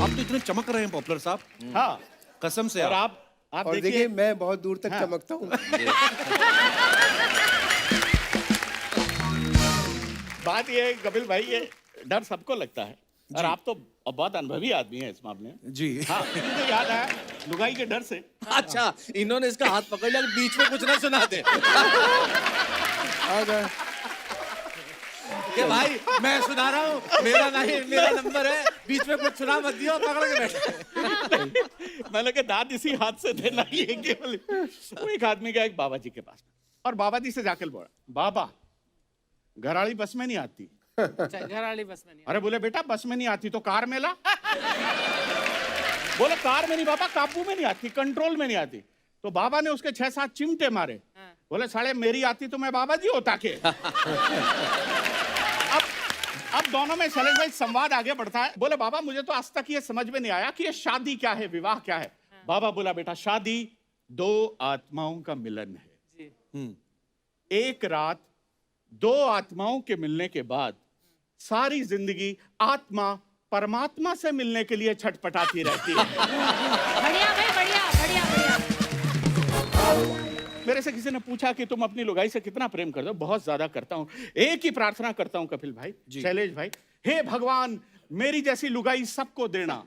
[SPEAKER 1] आप तो इतने चमक रहे हैं पॉपुलर साहब,
[SPEAKER 3] हाँ।
[SPEAKER 1] कसम से।
[SPEAKER 3] और
[SPEAKER 1] आप
[SPEAKER 3] आप
[SPEAKER 6] और
[SPEAKER 3] देखिए,
[SPEAKER 6] देखिए मैं बहुत दूर तक चमकता हूँ।
[SPEAKER 3] बात ये है कपिल भाई, ये डर सबको लगता है, और आप तो बहुत अनुभवी आदमी हैं इस मामले में।
[SPEAKER 1] जी।
[SPEAKER 3] हाँ, मुझे याद आया लुगाई के डर से।
[SPEAKER 4] अच्छा, इन्होंने इसका हाथ पकड़ लिया, बीच में कुछ ना सुना दे
[SPEAKER 6] अगर
[SPEAKER 4] कि भाई मैं सुना रहा हूँ, मेरा नहीं, मेरा नंबर है, बीच में कुछ सुना मत दियो, पकड़ के बैठ।
[SPEAKER 3] मैंने कहा दाद इसी हाथ से देना, ये केवल। वो एक आदमी गया एक बाबा जी के पास, और बाबा जी से जाकर बोला, बाबा घराड़ी बस में नहीं आती।
[SPEAKER 5] अच्छा, घराड़ी बस में नहीं।
[SPEAKER 3] अरे बोले बेटा बस में नहीं आती तो कार में ला। बोले कार में नहीं बाबा, काबू में नहीं आती, कंट्रोल में नहीं आती। तो बाबा ने उसके 6-7 चिमटे मारे। बोले साले मेरी आती तो मैं बाबा जी होता के। अब दोनों में शैलेश भाई संवाद आगे बढ़ता है। बोले बाबा मुझे तो आज तक ये समझ में नहीं आया कि ये शादी क्या है, विवाह क्या है। बाबा बोला बेटा शादी 2 आत्माओं का मिलन है। एक रात 2 आत्माओं के मिलने के बाद सारी जिंदगी आत्मा परमात्मा से मिलने के लिए छटपटाती रहती है।
[SPEAKER 7] बढ़िया भाई, बढ़िया बढ़िया बढ़िया।
[SPEAKER 3] मेरे से किसी ने पूछा कि तुम अपनी लुगाई से कितना प्रेम करते हो? बहुत ज्यादा करता हूं। एक ही प्रार्थना करता हूं कपिल भाई, शैलेश भाई, हे भगवान मेरी जैसी लुगाई सबको देना,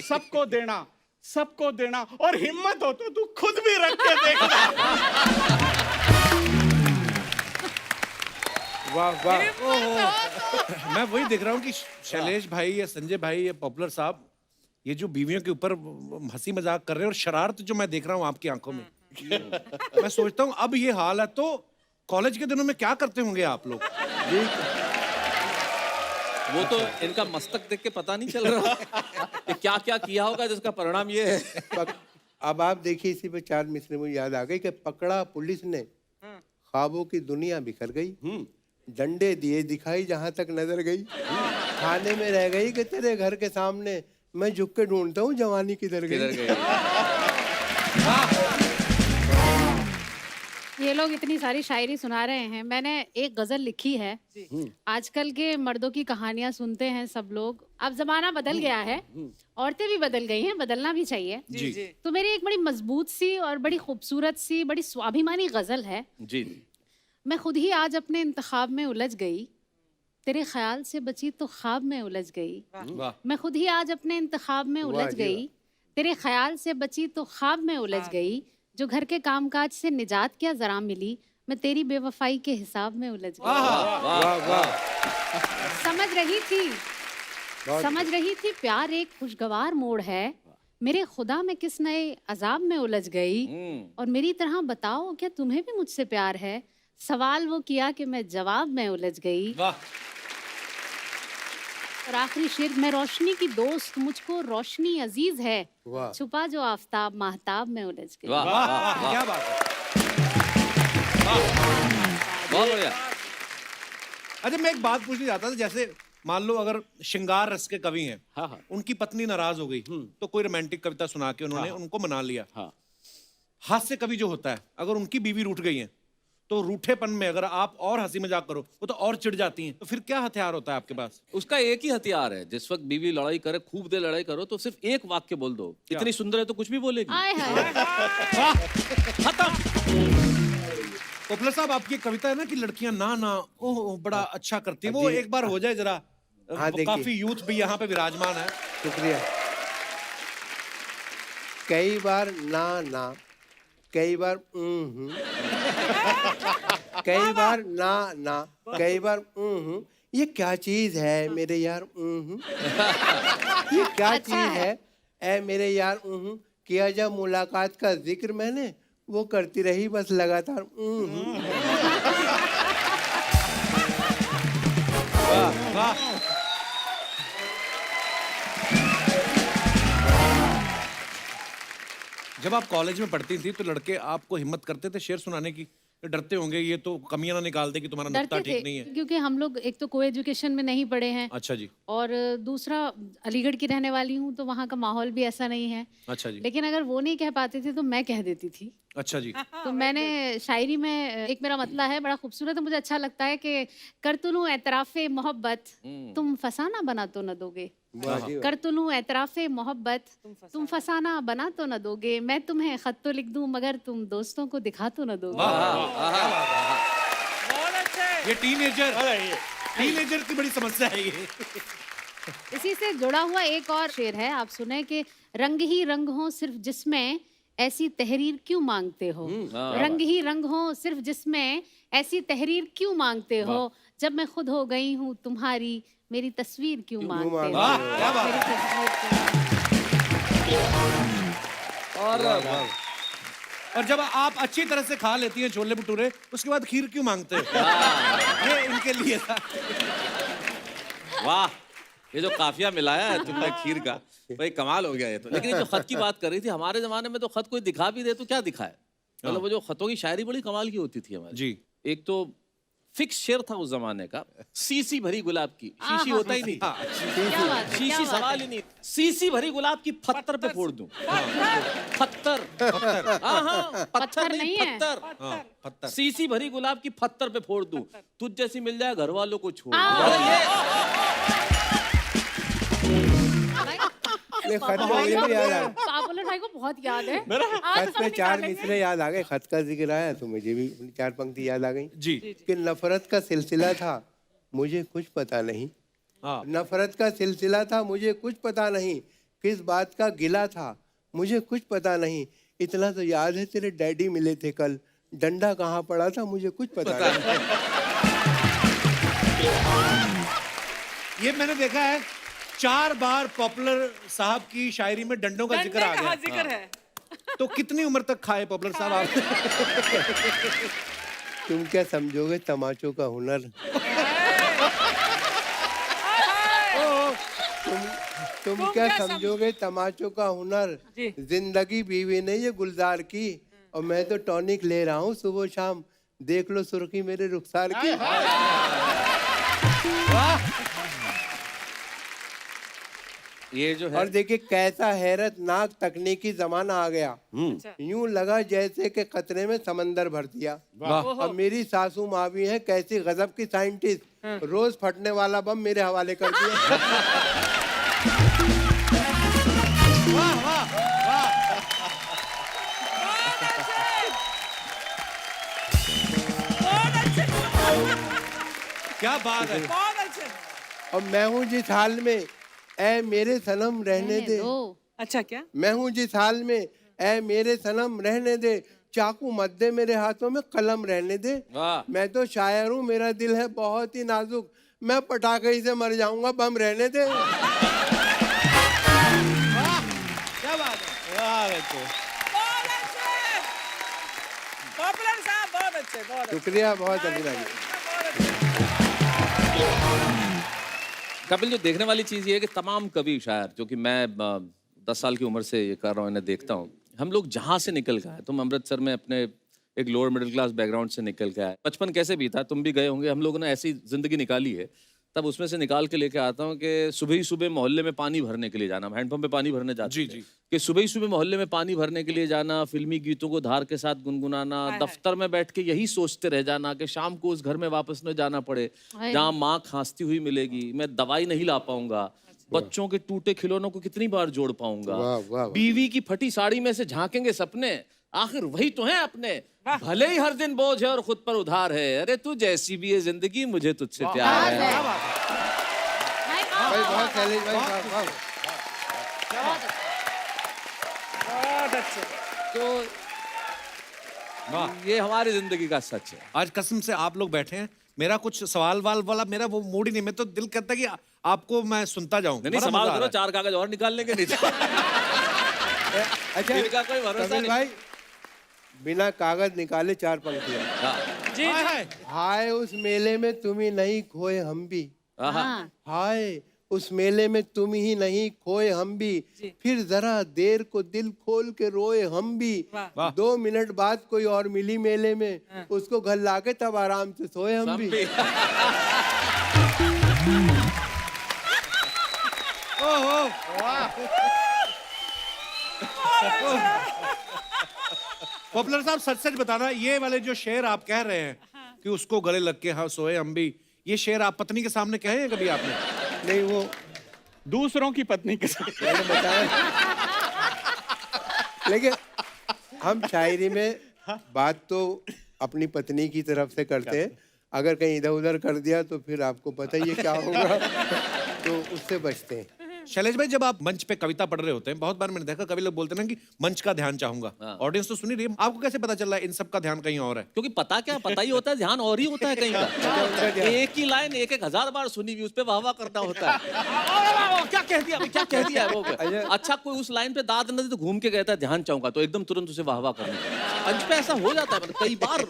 [SPEAKER 3] सबको देना, सबको देना, और हिम्मत हो तो तू खुद भी रख के देखना।
[SPEAKER 6] वाह वाह।
[SPEAKER 1] मैं वही देख रहा हूँ कि शैलेश भाई या संजय भाई या पॉपुलर साहब ये जो बीवियों के ऊपर हंसी मजाक कर रहे हैं और शरारत जो मैं देख रहा हूँ आपकी आंखों में, मैं सोचता हूँ अब ये हाल है तो कॉलेज के दिनों में क्या करते होंगे आप लोग?
[SPEAKER 4] वो तो इनका मस्तक देख के पता नहीं चल रहा कि क्या क्या किया होगा जिसका परिणाम ये है।
[SPEAKER 6] अब आप देखिए इसी पे 4 मिसरे मुझे याद आ गई कि पकड़ा पुलिस ने, ख्वाबों की दुनिया बिखर गई, डंडे दिए दिखाई जहां तक नजर गई, खाने में रह गई कि तेरे घर के सामने मैं झुक के ढूंढता हूँ जवानी किधर गई।
[SPEAKER 7] ये लोग इतनी सारी शायरी सुना रहे हैं, मैंने एक गजल लिखी है। आजकल के मर्दों की कहानियां सुनते हैं सब लोग, अब जमाना बदल गया है, औरतें भी बदल गई हैं, बदलना भी चाहिए।
[SPEAKER 5] जी जी।
[SPEAKER 7] तो मेरी एक बड़ी मजबूत सी और बड़ी खूबसूरत सी बड़ी स्वाभिमानी गजल है।
[SPEAKER 4] जी।
[SPEAKER 7] मैं खुद ही आज अपने इंतखाब में उलझ गई, तेरे ख्याल से बची तो ख्वाब में उलझ गई।
[SPEAKER 1] वाह।
[SPEAKER 7] मैं खुद ही आज अपने इंतखाब में
[SPEAKER 6] वाह
[SPEAKER 7] उलझ
[SPEAKER 6] जी
[SPEAKER 7] गई, तेरे ख्याल से बची तो ख्वाब में उलझ गई। जो घर के कामकाज से निजात क्या जरा मिली, मैं तेरी बेवफाई के हिसाब में उलझ गई।
[SPEAKER 6] वाह वाह।
[SPEAKER 7] समझ रही थी प्यार एक खुशगवार मोड़ है, मेरे खुदा में किस नए अजाब में उलझ गई। और मेरी तरह बताओ क्या तुम्हें भी मुझसे प्यार है, सवाल वो किया कि मैं जवाब में उलझ गई।
[SPEAKER 1] वाह।
[SPEAKER 7] और आखिरी शेर, मैं रोशनी की दोस्त, मुझको रोशनी अजीज है,
[SPEAKER 6] वाह।
[SPEAKER 7] छुपा जो आफताब महताब में उलझ गई।
[SPEAKER 4] वाह
[SPEAKER 1] वाह
[SPEAKER 4] वाह
[SPEAKER 1] वाह,
[SPEAKER 4] वाह,
[SPEAKER 1] क्या बात है।
[SPEAKER 4] बहुत बढ़िया।
[SPEAKER 1] अच्छा, मैं एक बात पूछनी चाहता था, जैसे मान लो अगर श्रृंगार रस के कवि हैं,
[SPEAKER 4] हाँ हाँ
[SPEAKER 1] उनकी पत्नी नाराज हो गई, तो कोई रोमांटिक कविता सुना के उन्होंने उनको मना लिया।
[SPEAKER 4] हाँ।
[SPEAKER 1] हास्य कवि जो होता है, अगर उनकी बीवी रूठ गई है, तो रूठेपन में अगर आप और हंसी मजाक करो, वो तो और चिढ़ जाती हैं, तो फिर क्या हथियार होता है आपके पास?
[SPEAKER 4] उसका एक ही हथियार है, जिस वक्त बीवी लड़ाई करे, खूब देर लड़ाई करो, तो सिर्फ एक वाक्य बोल दो, इतनी सुंदर है तो कुछ भी बोलेगी।
[SPEAKER 7] आय हाय।
[SPEAKER 1] पोपलर साहब, आपकी एक कविता है ना कि लड़कियां ना ना ओह बड़ा अच्छा करती है, वो एक बार हो जाए जरा।
[SPEAKER 6] हाँ, देखिए।
[SPEAKER 1] काफी यूथ भी यहाँ पे विराजमान है।
[SPEAKER 6] शुक्रिया। कई बार ना ना, कई बार कई बार ना ना, कई बार ये क्या चीज है मेरे यार, ये क्या
[SPEAKER 7] अच्छा
[SPEAKER 6] चीज
[SPEAKER 7] है।
[SPEAKER 6] है ऐ मेरे यार, किया जब मुलाकात का जिक्र मैंने, वो करती रही बस लगातार।
[SPEAKER 1] वाह वाह। जब आप कॉलेज में पढ़ती थी तो लड़के आपको हिम्मत करते थे शेर सुनाने की? डरते होंगे ये तो कमियां ना निकाल दे कि तुम्हारा नुक्ता
[SPEAKER 7] डरते
[SPEAKER 6] तो
[SPEAKER 1] ठीक नहीं है?
[SPEAKER 7] थे क्योंकि हम लोग एक तो को एजुकेशन में नहीं पढ़े हैं,
[SPEAKER 1] अच्छा जी।
[SPEAKER 7] और दूसरा अलीगढ़ की रहने वाली हूँ, तो वहाँ का माहौल भी ऐसा नहीं है।
[SPEAKER 1] अच्छा जी।
[SPEAKER 7] लेकिन अगर वो नहीं कह पाते थे तो मैं कह देती थी।
[SPEAKER 1] अच्छा जी।
[SPEAKER 7] तो मैंने शायरी में एक मेरा मतला है बड़ा खूबसूरत है, मुझे अच्छा लगता है कि कर तुलूं एतराफ़े मोहब्बत, तुम फसाना बना तो न दोगे।
[SPEAKER 6] वाह जी वाह।
[SPEAKER 7] कर तुलूं एतराफ़े मोहब्बत, तुम फसाना बना तो न दोगे। मैं तुम्हें खत तो लिख दूं मगर तुम दोस्तों को दिखा तो न दोगे।
[SPEAKER 5] बहुत अच्छे।
[SPEAKER 1] ये टीनेजर की बड़ी समस्या है ये।
[SPEAKER 7] इसी से जुड़ा हुआ एक और शेर है, आप सुने कि रंग ही रंग हो सिर्फ जिसमें ऐसी तहरीर क्यों मांगते हो। रंग ही रंग हो सिर्फ जिसमें ऐसी तहरीर क्यों मांगते हो। जब मैं खुद हो गई हूँ तुम्हारी, मेरी तस्वीर क्यों मांगते हो।
[SPEAKER 1] वाह, क्या बात
[SPEAKER 7] मेरी तस्वीर क्यों
[SPEAKER 1] और जब आप अच्छी तरह से खा लेती हैं छोले भटूरे, उसके बाद खीर क्यों मांगते हो? ये इनके लिए था।
[SPEAKER 4] वाह, ये जो काफिया मिलाया है तुमने खीर का, भाई कमाल हो गया ये तो। लेकिन ये जो खत की बात कर रही थी, हमारे जमाने में तो खत कोई दिखा भी दे तो क्या दिखाए, मतलब वो जो खतों की शायरी बड़ी कमाल की होती थी हमारी।
[SPEAKER 1] जी।
[SPEAKER 4] एक तो फिक्स शेर था उस जमाने का, सीसी भरी गुलाब की, शीशी होता ही नहीं था,
[SPEAKER 7] क्या बात है,
[SPEAKER 4] शीशी
[SPEAKER 7] क्या बात
[SPEAKER 4] सवाल ही नहीं, सीसी भरी गुलाब की पत्थर पे फोड़ दूं। पत्थर, हाँ हाँ, पत्थर नहीं,
[SPEAKER 7] नहीं है।
[SPEAKER 4] पत्थर,
[SPEAKER 1] हाँ, पत्थर।
[SPEAKER 4] सीसी भरी गुलाब की पत्थर पे फोड़ दूं, तुझ जैसी मिल जाए घर वालों को छोड़।
[SPEAKER 6] ये खत में मुझे भी याद आ गया।
[SPEAKER 7] पापुलर भाई को बहुत याद है।
[SPEAKER 6] खत में चार मिसरे याद आ गए, खत का जिक्र आया तो मुझे भी चार पंक्ति याद आ गई
[SPEAKER 1] जी।
[SPEAKER 6] कि नफरत का सिलसिला था मुझे कुछ पता नहीं।
[SPEAKER 1] हाँ।
[SPEAKER 6] नफरत का सिलसिला था मुझे कुछ पता नहीं, किस बात का गिला था मुझे कुछ पता नहीं। इतना तो याद है तेरे डैडी मिले थे कल, डंडा कहाँ पड़ा था मुझे कुछ पता नहीं।
[SPEAKER 1] ये मैंने देखा है 4 बार पॉपुलर साहब की शायरी में डंडों का जिक्र आ
[SPEAKER 5] डंडे का
[SPEAKER 1] गया।
[SPEAKER 5] जिक्र है।
[SPEAKER 1] तो कितनी उम्र तक खाए पॉपुलर साहब आप?
[SPEAKER 6] तुम क्या समझोगे तमाचों का हुनर, तुम क्या समझोगे तमाचों का हुनर। जिंदगी बीवी ने ये गुलजार की, और मैं तो टॉनिक ले रहा हूँ सुबह शाम, देख लो सुर्खी मेरे रुखसार की।
[SPEAKER 4] ये जो है,
[SPEAKER 6] और देखिए कैसा हैरतनाक तकनीकी जमाना आ गया, यूं लगा जैसे कि कतरे में समंदर भर दिया। अब मेरी सासू माँ भी है कैसी गजब की साइंटिस्ट, रोज फटने वाला बम मेरे हवाले कर दिया।
[SPEAKER 1] वाह वाह वाह। क्या बात है।
[SPEAKER 5] बहुत अच्छे।
[SPEAKER 6] और मैं हूँ जिस हाल में ऐ मेरे सनम रहने दे,
[SPEAKER 5] अच्छा क्या?
[SPEAKER 6] मैं हूँ जिस हाल में ऐ मेरे सनम रहने दे, चाकू मत दे मेरे हाथों में कलम रहने दे।
[SPEAKER 4] वाह।
[SPEAKER 6] मैं तो शायर हूँ मेरा दिल है बहुत ही नाजुक, मैं पटाखे ही से मर जाऊंगा बम रहने दे।
[SPEAKER 1] क्या बात है।
[SPEAKER 5] बहुत अच्छे। पॉपुलर साहब बहुत अच्छे, बहुत अच्छे।
[SPEAKER 6] शुक्रिया बहुत अर्चना जी।
[SPEAKER 4] कपिल, जो देखने वाली चीज ये है कि तमाम कवि शायर, जो कि मैं 10 साल की उम्र से ये कर रहा हूँ, इन्हें देखता हूँ, हम लोग जहाँ से निकल के आए, तुम अमृतसर में अपने एक लोअर मिडिल क्लास बैकग्राउंड से निकल के आए, बचपन कैसे भी था, तुम भी गए होंगे, हम लोगों ने ऐसी जिंदगी निकाली है, तब उसमें से निकाल के लेके आता हूँ कि सुबह ही सुबह मोहल्ले में पानी भरने के लिए जाना, हैंडपंप पे पानी भरने जाते थे, कि सुबह ही सुबह मोहल्ले में पानी भरने के लिए जाना, फिल्मी गीतों को धार के साथ गुनगुनाना, दफ्तर में बैठ के यही सोचते रह जाना कि शाम को उस घर में वापस न जाना पड़े जहाँ माँ खांसती हुई मिलेगी, मैं दवाई नहीं ला पाऊंगा, बच्चों के टूटे खिलौनों को कितनी बार जोड़ पाऊंगा,
[SPEAKER 6] वाह, वाह।
[SPEAKER 4] बीवी की फटी साड़ी में से झांकेंगे सपने, आखिर वही तो है अपने, भले ही हर दिन बोझ है और खुद पर उधार है, अरे तू जैसी भी है जिंदगी मुझे तुझसे प्यार है।
[SPEAKER 6] भाई बहुत शैलेश भाई, वाह, वाह।
[SPEAKER 5] बहुत अच्छे।
[SPEAKER 4] तो ये हमारी जिंदगी का सच है।
[SPEAKER 1] आज कसम से आप लोग बैठे हैं, मेरा कुछ सवाल वाल वाला मेरा वो मूड ही नहीं, मैं तो दिल करता है कि आपको मैं सुनता जाऊं।
[SPEAKER 4] नहीं
[SPEAKER 1] बड़ा
[SPEAKER 4] सवाल
[SPEAKER 1] मजा आ
[SPEAKER 4] करो,
[SPEAKER 1] रहा है।
[SPEAKER 4] 4 कागज और निकाल लेंगे नहीं तो।
[SPEAKER 6] अच्छा
[SPEAKER 4] इनका कोई भरोसा
[SPEAKER 6] कपिल
[SPEAKER 4] नहीं।
[SPEAKER 6] भाई, बिना कागज निकाले 4 पंक्तियां।
[SPEAKER 4] हाँ।
[SPEAKER 5] जी,
[SPEAKER 1] हाय, हाय।
[SPEAKER 6] हाय उस मेले में तुम ही नहीं खोए हम भी,
[SPEAKER 4] आहा।
[SPEAKER 7] हाँ
[SPEAKER 6] हाय उस मेले में तुम ही नहीं खोए हम भी, फिर जरा देर को दिल खोल के रोए हम भी,
[SPEAKER 5] वाह।
[SPEAKER 6] 2 मिनट बाद कोई और मिली मेले में, उसको घर लाके तब आराम से सोए हम भी।
[SPEAKER 1] पॉपुलर साहब सच सच बताना, ये वाले जो शेर आप कह रहे हैं कि उसको गले लग के हाँ सोए हम भी, ये शेर आप पत्नी के सामने कहे हैं कभी आपने?
[SPEAKER 6] नहीं वो
[SPEAKER 3] दूसरों की पत्नी के साथ।
[SPEAKER 6] मैंने बताया, लेकिन हम शायरी में बात तो अपनी पत्नी की तरफ से करते हैं, अगर कहीं इधर उधर कर दिया तो फिर आपको पता ही है क्या होगा, तो उससे बचते हैं।
[SPEAKER 1] शैलेश भाई, जब आप मंच पे कविता पढ़ रहे होते हैं, बहुत बार मैंने देखा कवि लोग बोलते हैं ना कि मंच का ध्यान चाहूंगा, ऑडियंस तो सुन ही रही है, आपको कैसे पता चल रहा है इन सब का ध्यान कहीं और है?
[SPEAKER 4] क्योंकि पता क्या, पता ही होता है, ध्यान और ही होता है कहीं का। एक ही लाइन 1,000 बार सुनी हुई, उस पे वाह वाह करना होता है। क्या कह दिया भाई, क्या कह दिया है वो? अच्छा, कोई उस लाइन पे दाद न दे तो घूम के कहता है ध्यान चाहूंगा, तो एकदम तुरंत उसे वाह वाह करने का। मंच पे ऐसा हो जाता है मतलब कई बार।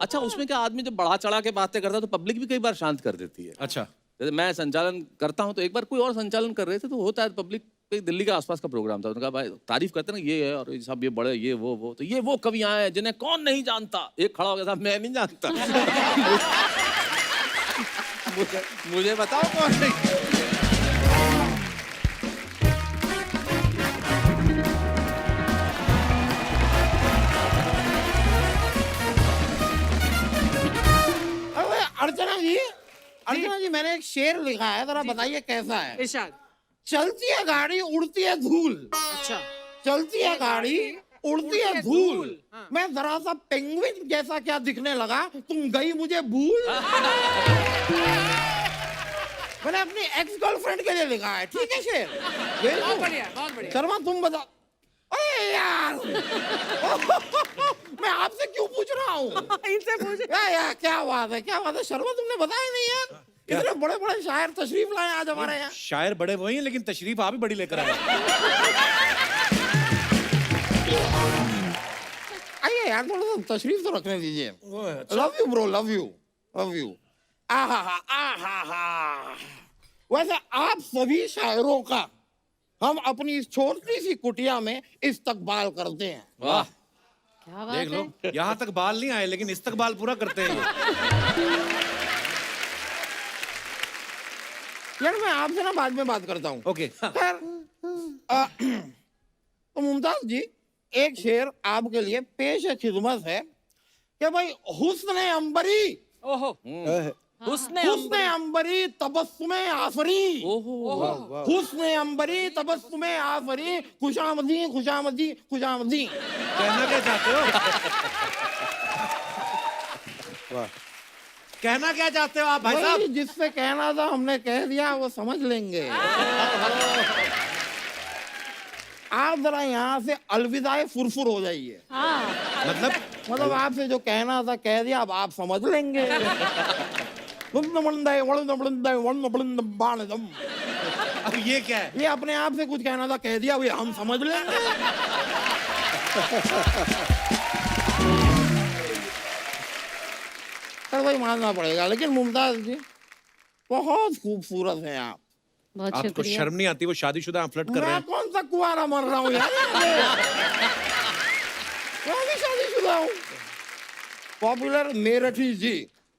[SPEAKER 4] अच्छा, उसमें क्या आदमी जब बढ़ा चढ़ा के बातें करता है तो पब्लिक भी कई बार शांत कर देती है।
[SPEAKER 1] अच्छा,
[SPEAKER 4] जैसे मैं संचालन करता हूँ तो एक बार कोई और संचालन कर रहे थे, तो होता है पब्लिक, दिल्ली के आसपास का प्रोग्राम था, उन्होंने कहा भाई तारीफ करते ना, ये है और साहब ये बड़े, ये वो, तो ये वो कवि आए हैं जिन्हें कौन नहीं जानता। एक खड़ा हो गया, साहब मैं नहीं जानता। मुझे बताओ कौन नहीं।
[SPEAKER 8] अर्चना जी मैंने एक शेर लिखा है, जरा बताइए कैसा है।
[SPEAKER 5] इरशाद।
[SPEAKER 8] चलती है गाड़ी उड़ती है धूल,
[SPEAKER 5] अच्छा।
[SPEAKER 8] चलती है गाड़ी उड़ती है धूल, मैं जरा सा पेंगुइन जैसा क्या दिखने लगा, तुम गई मुझे भूल। मैंने अपनी एक्स गर्लफ्रेंड के लिए लिखा है, ठीक है शेर।
[SPEAKER 5] बहुत बढ़िया, बहुत बढ़िया।
[SPEAKER 8] शर्मा तुम बता। अरे यार मैं आपसे क्यों पूछ रहा हूँ?
[SPEAKER 5] इनसे पूछ।
[SPEAKER 8] यार क्या बात है, क्या बात है शर्मा, तुमने बताया नहीं यार, इतने बड़े बड़े शायर तशरीफ लाए आज हमारे यहाँ।
[SPEAKER 1] शायर बड़े वही हैं, लेकिन तशरीफ आप ही बड़ी लेकर आए।
[SPEAKER 8] आइए यार, थोड़ा सा तशरीफ तो रखने दीजिए। Love you bro, love you, love you. आहा। वैसे आप सभी शायरों का हम अपनी इस छोटी सी कुटिया में इस्तकबाल करते हैं।
[SPEAKER 4] वाह,
[SPEAKER 7] क्या बात
[SPEAKER 1] देख लो,
[SPEAKER 7] है।
[SPEAKER 1] यहाँ तक बाल नहीं आए लेकिन इस्तकबाल पूरा करते हैं ये।
[SPEAKER 8] यार मैं आपसे ना बाद में बात करता हूँ।
[SPEAKER 1] ओके।
[SPEAKER 8] खैर, तो मुमताज जी, एक शेर आपके लिए पेश खिदमत है कि भाई हुस्न अंबरी,
[SPEAKER 5] ओहो। हुस्ने
[SPEAKER 8] हुस्न अंबरी तबस्सुमे आफरी,
[SPEAKER 4] ओहो,
[SPEAKER 8] हुस्न अंबरी तबस्सुमे आफरी, खुशामदी खुशामदी खुशामदी।
[SPEAKER 1] कहना क्या चाहते हो?
[SPEAKER 6] वाह।
[SPEAKER 1] कहना क्या चाहते हो आप भाई
[SPEAKER 8] वही
[SPEAKER 1] साहब?
[SPEAKER 8] जिससे कहना था हमने कह दिया, वो समझ लेंगे। आप जरा यहाँ से अलविदाए फुरफुर हो जाइए। मतलब आपसे जो कहना था कह दिया, अब आप समझ लेंगे।
[SPEAKER 1] अब ये क्या है?
[SPEAKER 8] ये अपने आप से कुछ कहना था कह दिया, वो हम समझ लेंगे। सर भाई मानना पड़ेगा, लेकिन मुमताज जी बहुत खूबसूरत हैं आप।
[SPEAKER 7] बहुत
[SPEAKER 1] आपको
[SPEAKER 7] शुक्रिया।
[SPEAKER 1] शर्म नहीं आती? वो शादीशुदा फ्लर्ट कर रहे
[SPEAKER 8] मैं
[SPEAKER 1] हैं।
[SPEAKER 8] कौन सा कुआरा मर रहा हूँ यार, मैं भी शादीशुदा हूँ। पॉपुलर मेरठी जी,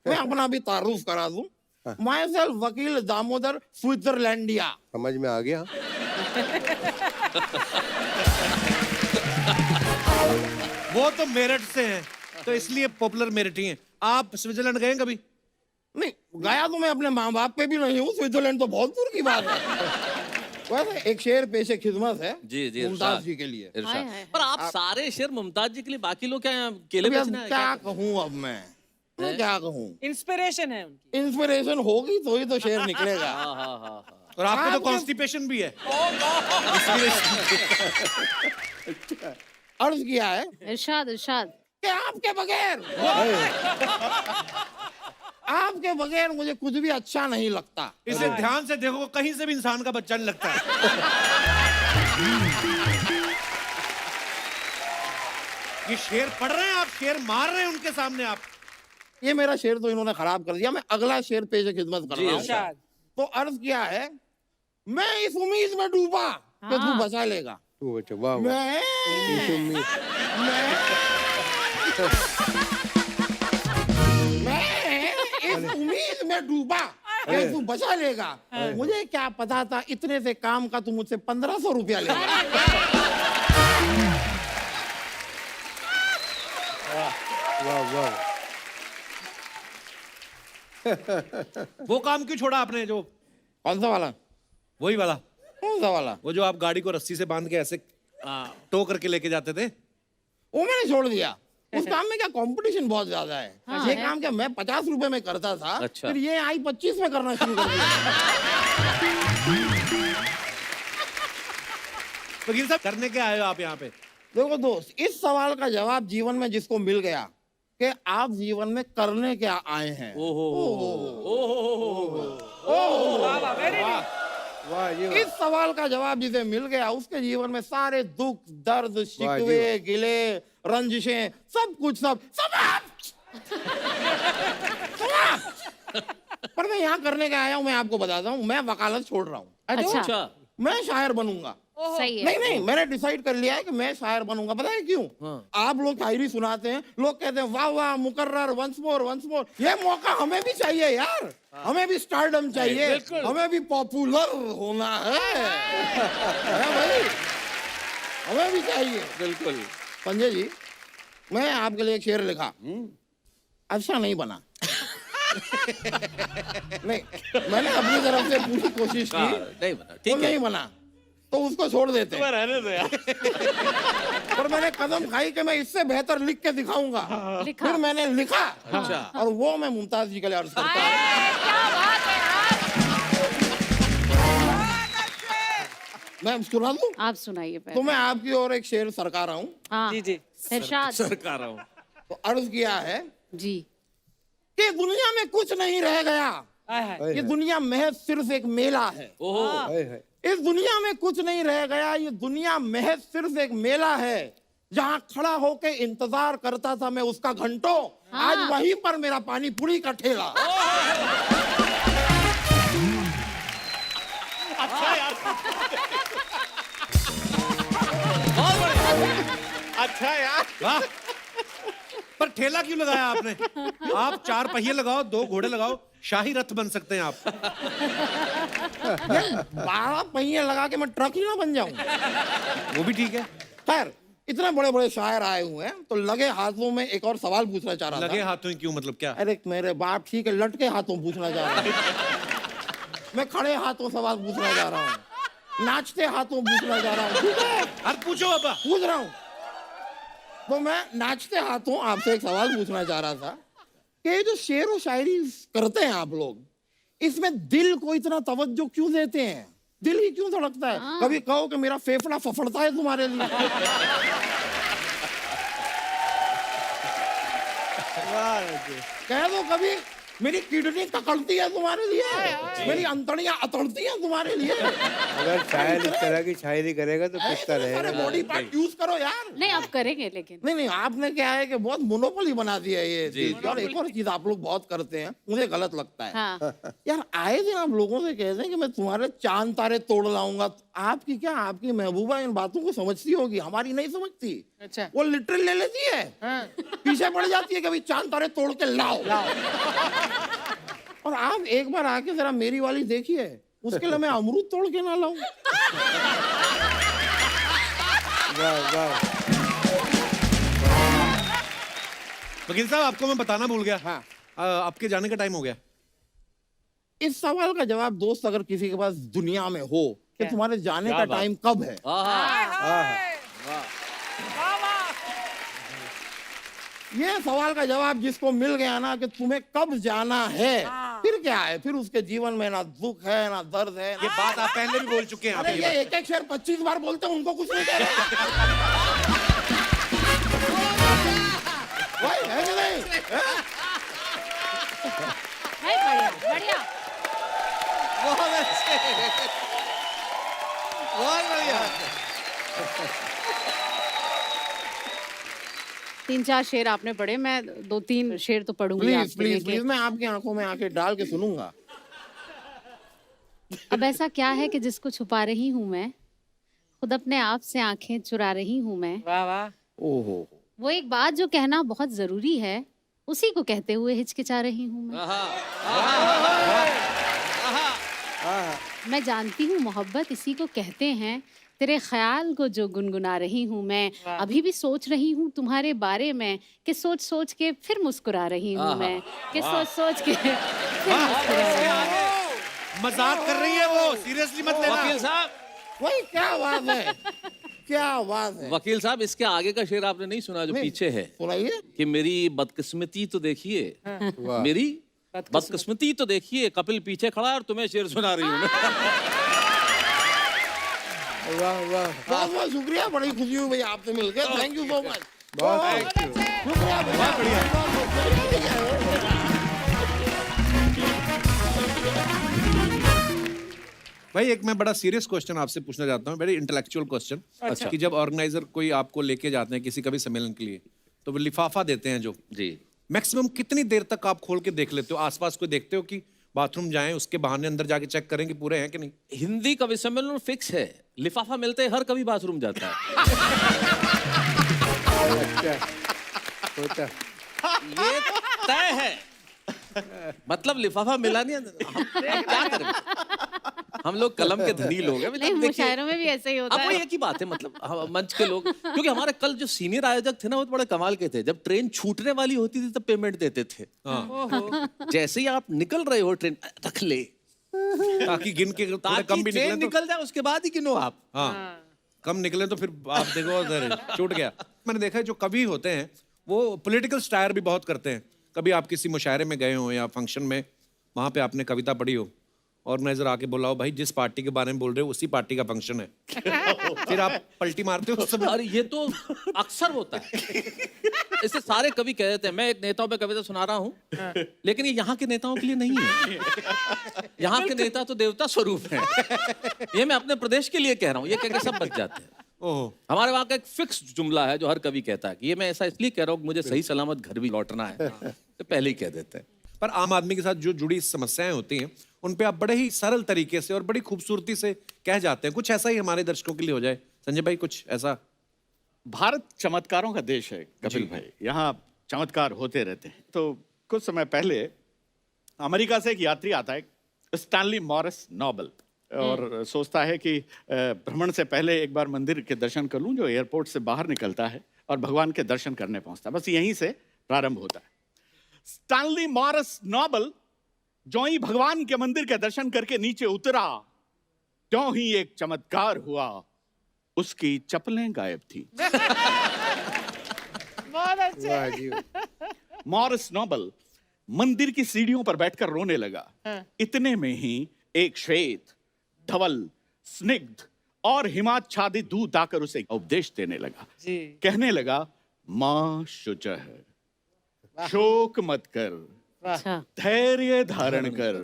[SPEAKER 8] मैं अपना भी तारुफ करा दूं। माई सेल्फ वकील दामोदर स्विट्जरलैंडिया।
[SPEAKER 6] समझ में आ गया।
[SPEAKER 1] वो तो मेरठ से हैं, तो इसलिए पॉपुलर मेरठी हैं। आप स्विट्जरलैंड गए हैं कभी?
[SPEAKER 8] नहीं गया तो मैं अपने माँ बाप पे भी नहीं हूँ, स्विट्जरलैंड तो बहुत दूर की बात है। वैसे एक शेर पेशे खिदमत है
[SPEAKER 4] जी जी
[SPEAKER 8] मुमताज
[SPEAKER 4] इरशाद,
[SPEAKER 8] जी के लिए।
[SPEAKER 4] इरशाद।
[SPEAKER 7] हाय, हाय,
[SPEAKER 4] पर आप सारे शेर मुमताज जी के लिए, बाकी लोग क्या यहाँ केले
[SPEAKER 8] अभी अब
[SPEAKER 4] बेचने आए
[SPEAKER 8] क्या
[SPEAKER 4] क्या?
[SPEAKER 8] कहूँ अब मैं क्या कहूँ।
[SPEAKER 5] इंस्पिरेशन है उनकी।
[SPEAKER 8] इंस्पिरेशन होगी तो ही तो शेर निकलेगा।
[SPEAKER 4] हाँ हाँ हाँ।
[SPEAKER 1] और आपको तो
[SPEAKER 8] आपके-
[SPEAKER 1] कॉन्स्टिपेशन भी है।
[SPEAKER 8] अर्ज किया है
[SPEAKER 7] इरशाद इरशाद।
[SPEAKER 8] कि आपके बगैर मुझे कुछ भी अच्छा नहीं लगता।
[SPEAKER 1] इसे ध्यान से देखो, कहीं से भी इंसान का बच्चा नहीं लगता है। ये शेर पढ़ रहे हैं आप, शेर मार रहे हैं उनके सामने आप।
[SPEAKER 8] ये मेरा शेर तो इन्होंने खराब कर दिया, मैं अगला शेर पेश खिदमत कर
[SPEAKER 4] जी,
[SPEAKER 8] रहा हूँ।
[SPEAKER 5] शायद।
[SPEAKER 8] तो अर्ज किया है, मैं इस उम्मीद में डूबा कि तू बचा लेगा।
[SPEAKER 6] तू बच्चा, वाह वाह।
[SPEAKER 8] मैं इस उम्मीद में डूबा कि तू बचा लेगा। मुझे क्या पता था इतने से काम का तू मुझसे 1500 रुपया लेगा।
[SPEAKER 6] वाह वाह।
[SPEAKER 1] वो काम क्यों छोड़ा आपने? जो
[SPEAKER 8] कौन सा वाला?
[SPEAKER 1] वही वाला,
[SPEAKER 8] कौन सा वाला?
[SPEAKER 1] वो जो आप गाड़ी को रस्सी से बांध के ऐसे टो करके लेके जाते थे।
[SPEAKER 8] वो मैंने छोड़ दिया। उस काम में क्या कंपटीशन बहुत ज्यादा है।
[SPEAKER 7] हाँ,
[SPEAKER 8] ये
[SPEAKER 7] है।
[SPEAKER 8] काम क्या मैं 50 रुपए में करता था,
[SPEAKER 4] अच्छा।
[SPEAKER 8] फिर ये आई 25 में करना शुरू कर दिया।
[SPEAKER 1] वकील साहब, करने के आए हो आप यहाँ पे?
[SPEAKER 8] देखो दोस्त, इस सवाल का जवाब जीवन में जिसको मिल गया कि आप जीवन में करने क्या आए हैं,
[SPEAKER 6] वाह ये
[SPEAKER 8] इस सवाल का जवाब जिसे मिल गया उसके जीवन में सारे दुख दर्द शिकवे गिले रंजिशें सब कुछ सब समाप्त। पर मैं यहाँ करने का आया हूँ, मैं आपको बताता हूँ, मैं वकालत छोड़ रहा हूँ।
[SPEAKER 7] अच्छा
[SPEAKER 4] अच्छा
[SPEAKER 8] मैं शायर बनूंगा।
[SPEAKER 7] सही है।
[SPEAKER 8] नहीं नहीं, मैंने डिसाइड कर लिया है कि मैं शायर बनूंगा। पता है क्यों? आप लोग शायरी सुनाते हैं, लोग कहते हैं वाह वाह मुकर्रर, वंस मोर वंस मोर। ये मौका हमें भी चाहिए यार, हमें भी स्टारडम चाहिए, हमें भी पॉपुलर होना है भाई, हमें भी चाहिए।
[SPEAKER 4] बिल्कुल।
[SPEAKER 8] संजय जी, मैं आपके लिए एक शेर लिखा, अच्छा नहीं बना। नहीं, मैंने अपनी तरफ से पूरी कोशिश की,
[SPEAKER 4] नहीं बना,
[SPEAKER 8] तो
[SPEAKER 4] ठीक है।
[SPEAKER 8] नहीं बना, तो उसको छोड़ देते हैं।
[SPEAKER 4] रहने दो यार।
[SPEAKER 8] पर मैंने कदम खाई कि मैं इससे बेहतर लिख के दिखाऊंगा।
[SPEAKER 7] लिखा।
[SPEAKER 8] फिर मैंने लिखा,
[SPEAKER 4] अच्छा।
[SPEAKER 8] और वो मैं मुमताज जी के लिए अर्ज करता हूँ।
[SPEAKER 5] क्या बात है यार।
[SPEAKER 8] मैं सुना दूं?
[SPEAKER 7] आप सुनाइए
[SPEAKER 8] तो
[SPEAKER 7] पहले।
[SPEAKER 8] मैं आपकी ओर एक शेर सरका रहा हूँ।
[SPEAKER 7] हाँ
[SPEAKER 5] जी जी।
[SPEAKER 7] इरशाद
[SPEAKER 4] सरकार रहा हूँ।
[SPEAKER 8] तो अर्ज किया है
[SPEAKER 7] जी।
[SPEAKER 8] कि दुनिया में कुछ नहीं रह गया,
[SPEAKER 5] हाय हाय।
[SPEAKER 8] ये दुनिया महज सिर्फ एक मेला है।
[SPEAKER 4] ओहो।
[SPEAKER 6] हाय हाय।
[SPEAKER 8] इस दुनिया में कुछ नहीं रह गया, ये दुनिया महज सिर्फ एक मेला है। जहाँ खड़ा होके इंतजार करता था मैं उसका घंटों, आज वहीं पर मेरा पानी पूरी का ठेला।
[SPEAKER 3] अच्छा यार,
[SPEAKER 1] वाह! पर ठेला क्यों लगाया आपने? आप 4 पहिए लगाओ, 2 घोड़े लगाओ, शाही रथ बन सकते हैं आप।
[SPEAKER 8] 12 पहिए लगा के मैं ट्रक ही ना बन जाऊं।
[SPEAKER 1] वो भी ठीक है।
[SPEAKER 8] खैर, इतने बड़े बड़े शायर आए हुए हैं, तो लगे हाथों में एक और सवाल पूछना चाह रहा
[SPEAKER 1] लगे
[SPEAKER 8] था।
[SPEAKER 1] हाथों ही क्यों, मतलब क्या?
[SPEAKER 8] अरे मेरे बाप ठीक है, लटके हाथों पूछना चाह रहा हूँ। मैं खड़े हाथों सवाल पूछना चाह रहा हूँ, नाचते हाथों पूछना चाह रहा हूँ। ठीक है,
[SPEAKER 1] अरे पूछो बाबा।
[SPEAKER 8] पूछ रहा हूँ। तो मैं नाचते हाथों आपसे एक सवाल पूछना चाह रहा था कि ये जो शेर और शायरी करते हैं आप लोग, इसमें दिल को इतना तवज्जो क्यों देते हैं? दिल ही क्यों धड़कता है? कभी कहो कि मेरा फेफड़ा फफड़ता है तुम्हारे लिए। कह दो कभी मेरी किडनी तकड़ती है तुम्हारे लिए, मेरी अंतड़ियां अतड़ती हैं तुम्हारे लिए।
[SPEAKER 6] अगर शायर इस तरह की शायरी करेगा तो पिसता रहेगा।
[SPEAKER 8] बॉडी पार्ट यूज करो यार।
[SPEAKER 7] नहीं अब करेंगे लेकिन
[SPEAKER 8] नहीं, आपने क्या है कि बहुत मोनोपोली बना दिया है ये चीज़ की। और एक और चीज आप लोग बहुत करते हैं, मुझे गलत लगता है।
[SPEAKER 7] हाँ
[SPEAKER 8] यार आए दिन आप लोगों से कहते हैं कि मैं तुम्हारे चांद तारे तोड़ लाऊंगा। आपकी क्या, आपकी महबूबा इन बातों को समझती होगी, हमारी नहीं समझती।
[SPEAKER 5] अच्छा।
[SPEAKER 8] वो लिटरल ले लेती है, पीछे पड़ जाती है कि भाई चांद तारे तोड़ के लाओ। और आप एक बार आके जरा मेरी वाली देखिए, उसके लिए मैं अमरूद तोड़ के ना लाऊं।
[SPEAKER 6] वाह वाह।
[SPEAKER 1] वकील साहब आपको मैं बताना भूल गया।
[SPEAKER 8] हाँ।
[SPEAKER 1] आपके जाने का टाइम हो गया।
[SPEAKER 8] इस सवाल का जवाब दोस्त अगर किसी के पास दुनिया में हो कि तुम्हारे जाने का टाइम कब है, ये सवाल का जवाब जिसको मिल गया ना कि तुम्हें कब जाना है, फिर क्या है, फिर उसके जीवन में ना दुख है ना दर्द है।
[SPEAKER 1] ये बात आप पहले भी बोल चुके हैं।
[SPEAKER 8] अरे
[SPEAKER 1] आप
[SPEAKER 8] ये एक एक शेर 25 बार बोलते हैं, उनको कुछ नहीं कह रहे। वही है कि नहीं?
[SPEAKER 7] है बढ़िया बढ़िया।
[SPEAKER 1] बहुत अच्छे, बहुत बढ़िया।
[SPEAKER 7] 3-4 शेर आपने पढ़े, मैं 2-3 शेर तो पढ़ूंगी
[SPEAKER 8] प्लीज
[SPEAKER 7] आपके
[SPEAKER 8] प्लीज
[SPEAKER 7] लेके।
[SPEAKER 8] प्लीज, मैं आपकी आंखों में आके डाल के सुनूंगा।
[SPEAKER 7] अब ऐसा क्या है कि जिसको छुपा रही हूँ मैं, खुद अपने आप से आंखें चुरा रही हूँ मैं।
[SPEAKER 5] वाह वाह।
[SPEAKER 8] ओहो,
[SPEAKER 7] वो एक बात जो कहना बहुत जरूरी है, उसी को कहते हुए हिचकिचा रही हूँ मैं। मैं जानती हूँ मोहब्बत इसी को कहते हैं, तेरे ख्याल को जो गुनगुना रही हूँ मैं। अभी भी सोच रही हूँ तुम्हारे बारे में, कि सोच सोच के फिर मुस्कुरा रही हूँ मैं, कि सोच सोच के फिर मुस्कुरा रही हूँ।
[SPEAKER 1] मजाक कर रही है वो, सीरियसली मत लेना।
[SPEAKER 4] वकील साहब,
[SPEAKER 8] वही क्या बात है, क्या बात है।
[SPEAKER 4] वकील साहब, इसके आगे का शेर आपने नहीं सुना जो पीछे है,
[SPEAKER 8] सुनाइए।
[SPEAKER 4] कि मेरी बदकिस्मती तो देखिए, मेरी बदकिस्मती तो देखिए, कपिल पीछे खड़ा है और तुम्हें शेर सुना रही हूँ।
[SPEAKER 6] वाह वाह।
[SPEAKER 8] बहुत बहुत शुक्रिया, बड़ी खुशी हुई भैया आपसे मिलकर। Thank you so much.
[SPEAKER 6] बहुत
[SPEAKER 8] शुक्रिया भैया।
[SPEAKER 1] भाई एक मैं बड़ा सीरियस क्वेश्चन आपसे पूछना चाहता हूँ, वेरी इंटेलेक्चुअल क्वेश्चन। अच्छा। कि जब ऑर्गेनाइजर कोई आपको लेके जाते हैं किसी कभी सम्मेलन के लिए, तो वो लिफाफा देते हैं जो,
[SPEAKER 4] जी,
[SPEAKER 1] मैक्सिमम कितनी देर तक आप खोल के देख लेते हो? आसपास को देखते हो कि बाथरूम जाएं उसके बहाने अंदर जाके चेक करें कि पूरे हैं कि नहीं?
[SPEAKER 4] हिंदी कवि सम्मेलन फिक्स है, लिफाफा मिलते हर कवि बाथरूम जाता है।
[SPEAKER 6] अच्छा होता।
[SPEAKER 4] ये तय है, मतलब लिफाफा मिला नहीं, हम क्या करें? हम लोग कलम के धनी लोग हैं।
[SPEAKER 7] नहीं, मुशायरों में भी ऐसे ही होता
[SPEAKER 4] अब वो
[SPEAKER 7] है।
[SPEAKER 4] एक ही बात है, मतलब मंच के लोग, क्योंकि हमारे कल जो सीनियर आयोजक थे ना, वो बड़े कमाल के थे। जब ट्रेन छूटने वाली होती थी तब पेमेंट देते थे। जैसे ही आप निकल रहे हो ट्रेन, रख ले,
[SPEAKER 1] ताकि गिन के थोड़े
[SPEAKER 4] ताकि
[SPEAKER 1] कम भी
[SPEAKER 4] ट्रेन
[SPEAKER 1] निकले तो।
[SPEAKER 4] निकल जाए, उसके बाद ही गिनो आप।
[SPEAKER 1] हाँ, कम निकले तो फिर आप देखो उधर छूट गया। मैंने देखा है जो कवि होते हैं वो पॉलिटिकल स्टायर भी बहुत करते हैं। कभी आप किसी मुशायरे में गए हो या फंक्शन में, वहां पे आपने कविता पढ़ी हो, ऑर्गेनाइजर आके बोलाओ भाई जिस पार्टी के बारे में बोल रहे हो उसी पार्टी का फंक्शन है, फिर आप पलटी मारते हो सब।
[SPEAKER 4] अरे ये तो अक्सर होता है, इससे सारे कवि कह देते हैं मैं एक नेताओं पे कविता सुना रहा हूँ, लेकिन ये यहाँ के नेताओं के लिए नहीं है। यहाँ के नेता तो देवता स्वरूप हैं। ये मैं अपने प्रदेश के लिए कह रहा हूँ, ये कह के सब बच जाते हैं।
[SPEAKER 1] ओहो,
[SPEAKER 4] हमारे वहाँ का एक फिक्स जुमला है जो हर कवि कहता है कि ये मैं ऐसा इसलिए कह रहा हूँ कि मुझे सही सलामत घर भी लौटना है, तो पहले ही कह देते हैं।
[SPEAKER 1] पर आम आदमी के साथ जो जुड़ी समस्याएं होती हैं उन पे आप बड़े ही सरल तरीके से और बड़ी खूबसूरती से कह जाते हैं। कुछ ऐसा ही हमारे दर्शकों के लिए हो जाए। संजय भाई कुछ ऐसा।
[SPEAKER 9] भारत चमत्कारों का देश है कपिल भाई, यहाँ चमत्कार होते रहते हैं। तो कुछ समय पहले अमेरिका से एक यात्री आता है, स्टैनली मॉरिस नोबल, और सोचता है कि भ्रमण से पहले एक बार मंदिर के दर्शन कर लूं, जो एयरपोर्ट से बाहर निकलता है और भगवान के दर्शन करने पहुंचता है। बस यहीं से प्रारंभ होता है। स्टैनली मॉरिस नोबल जो ही भगवान के मंदिर के दर्शन करके नीचे उतरा, त्यों ही एक चमत्कार हुआ, उसकी चप्पलें गायब थी।
[SPEAKER 5] बहुत अच्छे।
[SPEAKER 6] वाह जी।
[SPEAKER 9] मॉरिस नोबल मंदिर की सीढ़ियों पर बैठकर रोने लगा। इतने में ही एक श्वेत, धवल, स्निग्ध और हिमाच्छादित दूत आकर उसे उपदेश देने लगा।
[SPEAKER 5] जी।
[SPEAKER 9] कहने लगा, मां शुचः, शोक मत कर,
[SPEAKER 7] अच्छा
[SPEAKER 9] धैर्य धारण कर,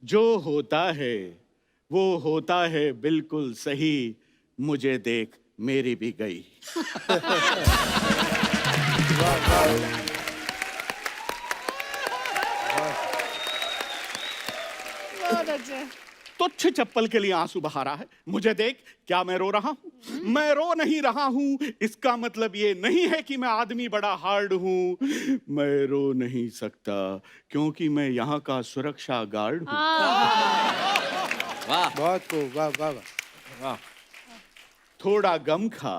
[SPEAKER 9] जो होता है वो होता है बिल्कुल सही, मुझे देख मेरी भी गई।
[SPEAKER 5] बहुत अच्छे।
[SPEAKER 9] तुच्छ चप्पल के लिए आंसू बहा रहा है, मुझे देख क्या मैं रो रहा हूं? मैं रो नहीं रहा हूं, इसका मतलब ये नहीं है कि मैं आदमी बड़ा हार्ड हूं। मैं रो नहीं सकता क्योंकि मैं यहाँ का सुरक्षा गार्ड हूं।
[SPEAKER 4] वाह
[SPEAKER 6] बहुत खूब, वाह वाह वाह।
[SPEAKER 9] थोड़ा गम खा,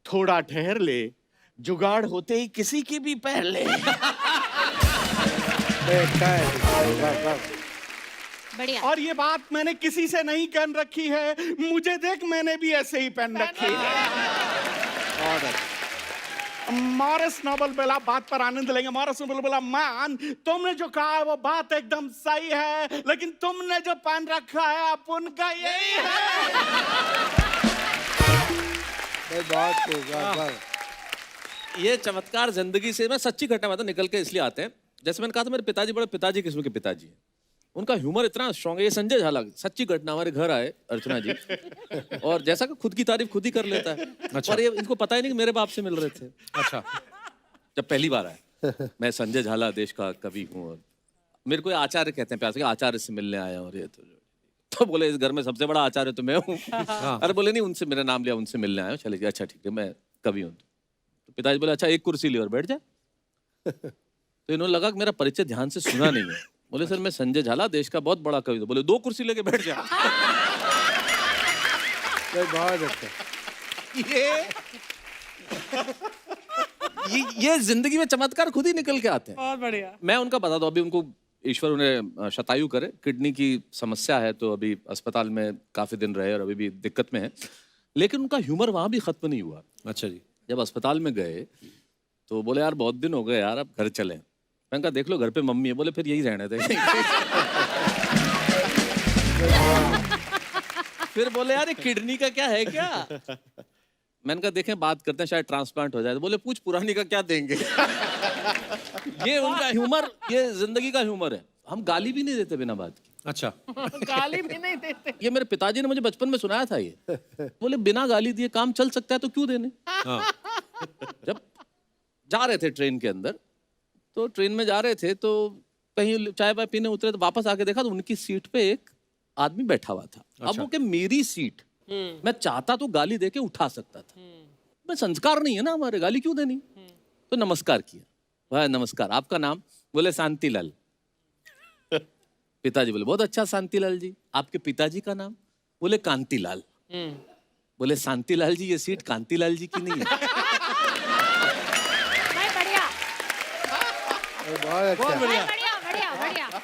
[SPEAKER 9] थोड़ा ठहर ले, जुगाड़ होते ही किसी की भी पहन ले।
[SPEAKER 6] अच्छा है, वाह वाह।
[SPEAKER 7] बढ़िया।
[SPEAKER 9] और ये बात मैंने किसी से नहीं कहन रखी है, मुझे देख मैंने भी ऐसे ही पहन रखी है। मॉरिस नोबल बोला, बात पर आनंद लेंगे। मॉरिस नोबल बोला, मैन तुमने जो कहा है वो बात एकदम सही है, लेकिन तुमने जो पहन रखा है अब उनका यही है।
[SPEAKER 6] बहुत खूब, वाह वाह।
[SPEAKER 4] ये चमत्कार जिंदगी से मैं सच्ची घटना में तो निकल के इसलिए आते हैं। जैसे मैंने कहा था मेरे पिताजी बड़े पिताजी किस्म के पिताजी हैं, उनका ह्यूमर इतना स्ट्रांग है। ये संजय झाला सच्ची घटना, हमारे घर आए अर्चना जी, और जैसा कि खुद की तारीफ खुद ही कर लेता है।
[SPEAKER 1] अच्छा।
[SPEAKER 4] और ये इनको पता ही नहीं कि मेरे बाप से मिल रहे थे
[SPEAKER 1] अच्छा।
[SPEAKER 4] जब पहली बार आए। मैं संजय झाला देश का कवि हूँ, और मेरे को ये आचार्य कहते हैं प्यार से, आचार्य से मिलने आया। और ये तो बोले इस घर में सबसे बड़ा आचार्य तो मैं हूँ। अरे बोले नहीं, उनसे मेरा नाम लिया, उनसे मिलने आया। चले, अच्छा ठीक है, मैं कवि हूँ। तो पिताजी बोले अच्छा एक कुर्सी ले और बैठ जाए। तो इन्होंने लगा कि मेरा परिचय ध्यान से सुना नहीं है। बोले सर मैं संजय झाला देश का बहुत बड़ा कवि हूं। बोले 2 कुर्सी लेके बैठ जा।
[SPEAKER 6] बहुत अच्छा।
[SPEAKER 4] ये जिंदगी में चमत्कार खुद ही निकल के आते हैं।
[SPEAKER 5] बहुत बढ़िया।
[SPEAKER 4] मैं उनका बता दूं, अभी उनको ईश्वर उन्हें शतायु करे, किडनी की समस्या है, तो अभी अस्पताल में काफी दिन रहे और अभी भी दिक्कत में है। लेकिन उनका ह्यूमर वहां भी खत्म नहीं हुआ।
[SPEAKER 1] अच्छा जी।
[SPEAKER 4] जब अस्पताल में गए तो बोले यार बहुत दिन हो गए यार, अब घर चलें। मैंने कहा देख लो घर पे मम्मी है। बोले फिर यही रहने दे। फिर बोले यार ये किडनी का क्या है क्या? मैंने कहा देखें बात करते हैं, शायद ट्रांसप्लांट हो जाए। तो बोले पूछ पुरानी का क्या देंगे। ये उनका ह्यूमर, ये जिंदगी का ह्यूमर है। हम गाली भी नहीं देते बिना बात की।
[SPEAKER 1] अच्छा।
[SPEAKER 5] गाली भी नहीं देते।
[SPEAKER 4] ये मेरे पिताजी ने मुझे बचपन में सुनाया था। ये बोले बिना गाली दिए काम चल सकता है तो क्यों देने। जब जा रहे थे ट्रेन के अंदर, तो ट्रेन में जा रहे थे तो कहीं चाय वाय पीने उतरे, तो वापस आके देखा तो उनकी सीट पे एक आदमी बैठा हुआ था। अब वो कि मेरी सीट, मैं चाहता तो गाली देके उठा सकता था। मैं संस्कार नहीं है ना हमारे, गाली क्यों देनी। तो नमस्कार किया। भाई नमस्कार, आपका नाम? बोले शांतिलाल। पिताजी बोले बहुत अच्छा शांतिलाल जी। आपके पिताजी का नाम? बोले कांतिलाल। बोले शांतिलाल जी ये सीट कांतिलाल जी की नहीं है।
[SPEAKER 6] बहुत बढ़िया।
[SPEAKER 7] बढ़िया।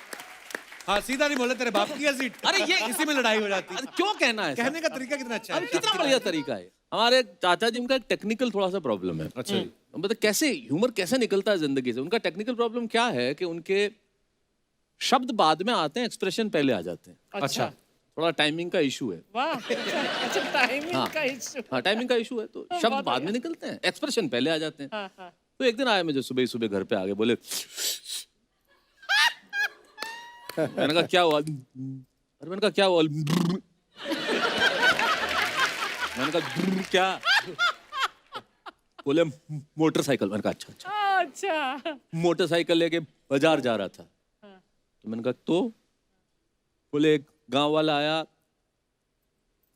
[SPEAKER 1] हाँ सीधा नहीं बोले तेरे बाप की है सीट।
[SPEAKER 4] अरे ये
[SPEAKER 1] इसी में लड़ाई हो जाती है।
[SPEAKER 4] अरे क्यों कहना है?
[SPEAKER 1] कहने का तरीका कितना अच्छा है।
[SPEAKER 4] अरे कितना बढ़िया तरीका है। हमारे चाचा जी, उनका एक टेक्निकल थोड़ा सा प्रॉब्लम है।
[SPEAKER 1] अच्छा जी।
[SPEAKER 4] मतलब कैसे ह्यूमर कैसे निकलता है जिंदगी से। उनका टेक्निकल प्रॉब्लम क्या है कि उनके शब्द बाद में आते हैं, एक्सप्रेशन पहले आ जाते हैं।
[SPEAKER 1] अच्छा।
[SPEAKER 4] थोड़ा टाइमिंग का इशू है।
[SPEAKER 5] वाह। अच्छा टाइमिंग
[SPEAKER 4] हाँ।
[SPEAKER 5] का इशू।
[SPEAKER 4] हाँ टाइमिंग का इशू है, तो शब्द बाद में निकलते हैं, एक्सप्रेशन पहले आ जाते हैं।
[SPEAKER 5] हाँ, हाँ।
[SPEAKER 4] तो एक दिन आए मुझे सुबह ही सुबह घर पे आगे, बोले मैंने कहा क्या हुआ? अरे मैंने कहा क्या हुआ? मैंने कहा क्या? बोले मोटरसाइकिल। मैंने कहा अच्छा अच्छा।
[SPEAKER 5] अच्छा।
[SPEAKER 4] मोटरसाइकिल लेके बाजार जा रहा था। तो मैंने कहा तो? बोले एक गांव वाला आया,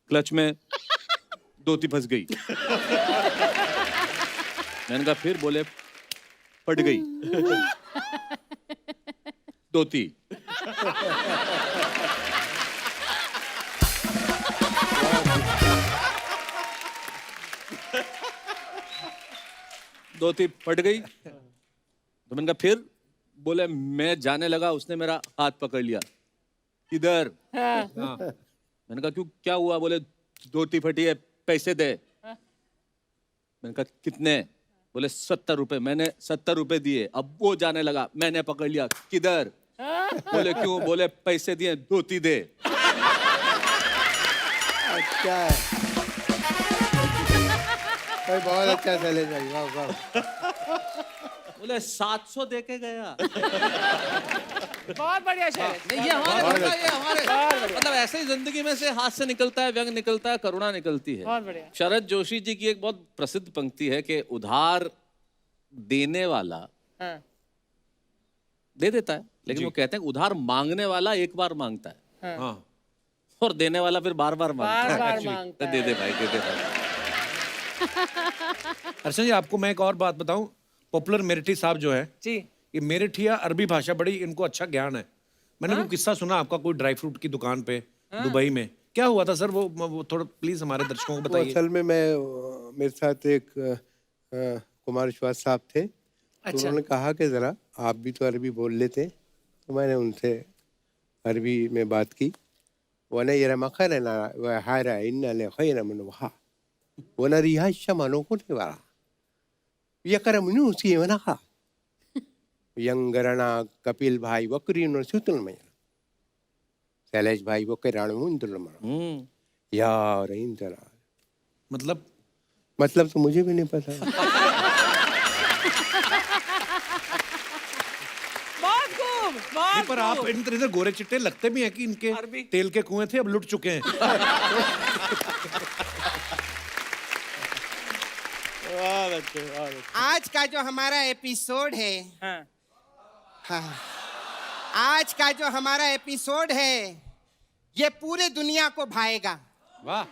[SPEAKER 4] क्लच में धोती फंस गई। मैंने कहा फिर? बोले फट गई धोती। धोती फट गई। तो मैंने कहा फिर? बोले मैं जाने लगा, उसने मेरा हाथ पकड़ लिया। इधर। मैंने कहा क्यों, क्या हुआ? बोले धोती फटी है, पैसे दे। मैंने कहा कितने? बोले 70 रुपए। मैंने 70 रुपए दिए। अब वो जाने लगा, मैंने पकड़ लिया। किधर? बोले क्यों? बोले पैसे दिए, धोती दे।
[SPEAKER 6] अच्छा है भाई, बहुत अच्छा चले भाई, वाह वाह।
[SPEAKER 4] बोले 700 दे के गया।
[SPEAKER 5] बहुत बढ़िया शेर है।
[SPEAKER 4] नहीं, ये हमारे मतलब ऐसे ही जिंदगी में से हाथ से निकलता है, व्यंग निकलता है, करुणा निकलती है।
[SPEAKER 5] बहुत बढ़िया।
[SPEAKER 4] शरद जोशी जी की एक बहुत प्रसिद्ध पंक्ति है कि उधार देने वाला
[SPEAKER 5] हाँ।
[SPEAKER 4] दे देता है, लेकिन वो कहते हैं उधार मांगने वाला एक बार मांगता है
[SPEAKER 1] हाँ
[SPEAKER 4] और देने वाला फिर बार बार मांगता है।
[SPEAKER 5] बार मांगता
[SPEAKER 4] दे दे भाई, दे दे भाई।
[SPEAKER 1] अर्चना जी, आपको मैं एक और बात बताऊं, पॉपुलर मेरिठी साहब जो है,
[SPEAKER 5] जी।
[SPEAKER 1] ये मेरिठिया अरबी भाषा बड़ी इनको अच्छा ज्ञान है। मैंने कोई किस्सा सुना आपका, कोई ड्राई फ्रूट की दुकान पे दुबई में, क्या हुआ था सर? वो थोड़ा प्लीज हमारे दर्शकों को
[SPEAKER 6] वो
[SPEAKER 1] बताइए।
[SPEAKER 6] असल में मेरे साथ एक कुमार विश्वास साहब थे, तो उन्होंने कहा कि ज़रा आप भी तो अरबी बोल लेते, तो मैंने उनसे अरबी में बात की। वना ये मखर ना हारा इन खैर मन वहा वना रिहा शमानो को नहीं वाला ये कर मनु उसकी वना खा यंगरणा कपिल भाई वक्री न सुतल में शैलेश भाई वो के राणु इंद्र मन यार इंद्र मतलब तो मुझे भी नहीं पता।
[SPEAKER 5] बहुत खूब,
[SPEAKER 1] नहीं,
[SPEAKER 5] बहुत
[SPEAKER 1] पर आप इधर गोरे चिट्टे लगते भी हैं कि इनके तेल के कुएं थे, अब लुट चुके हैं।
[SPEAKER 10] आज का जो हमारा एपिसोड है,
[SPEAKER 5] हाँ।
[SPEAKER 10] हाँ, आज का जो हमारा एपिसोड है ये पूरे दुनिया को भाएगा।
[SPEAKER 1] वाह,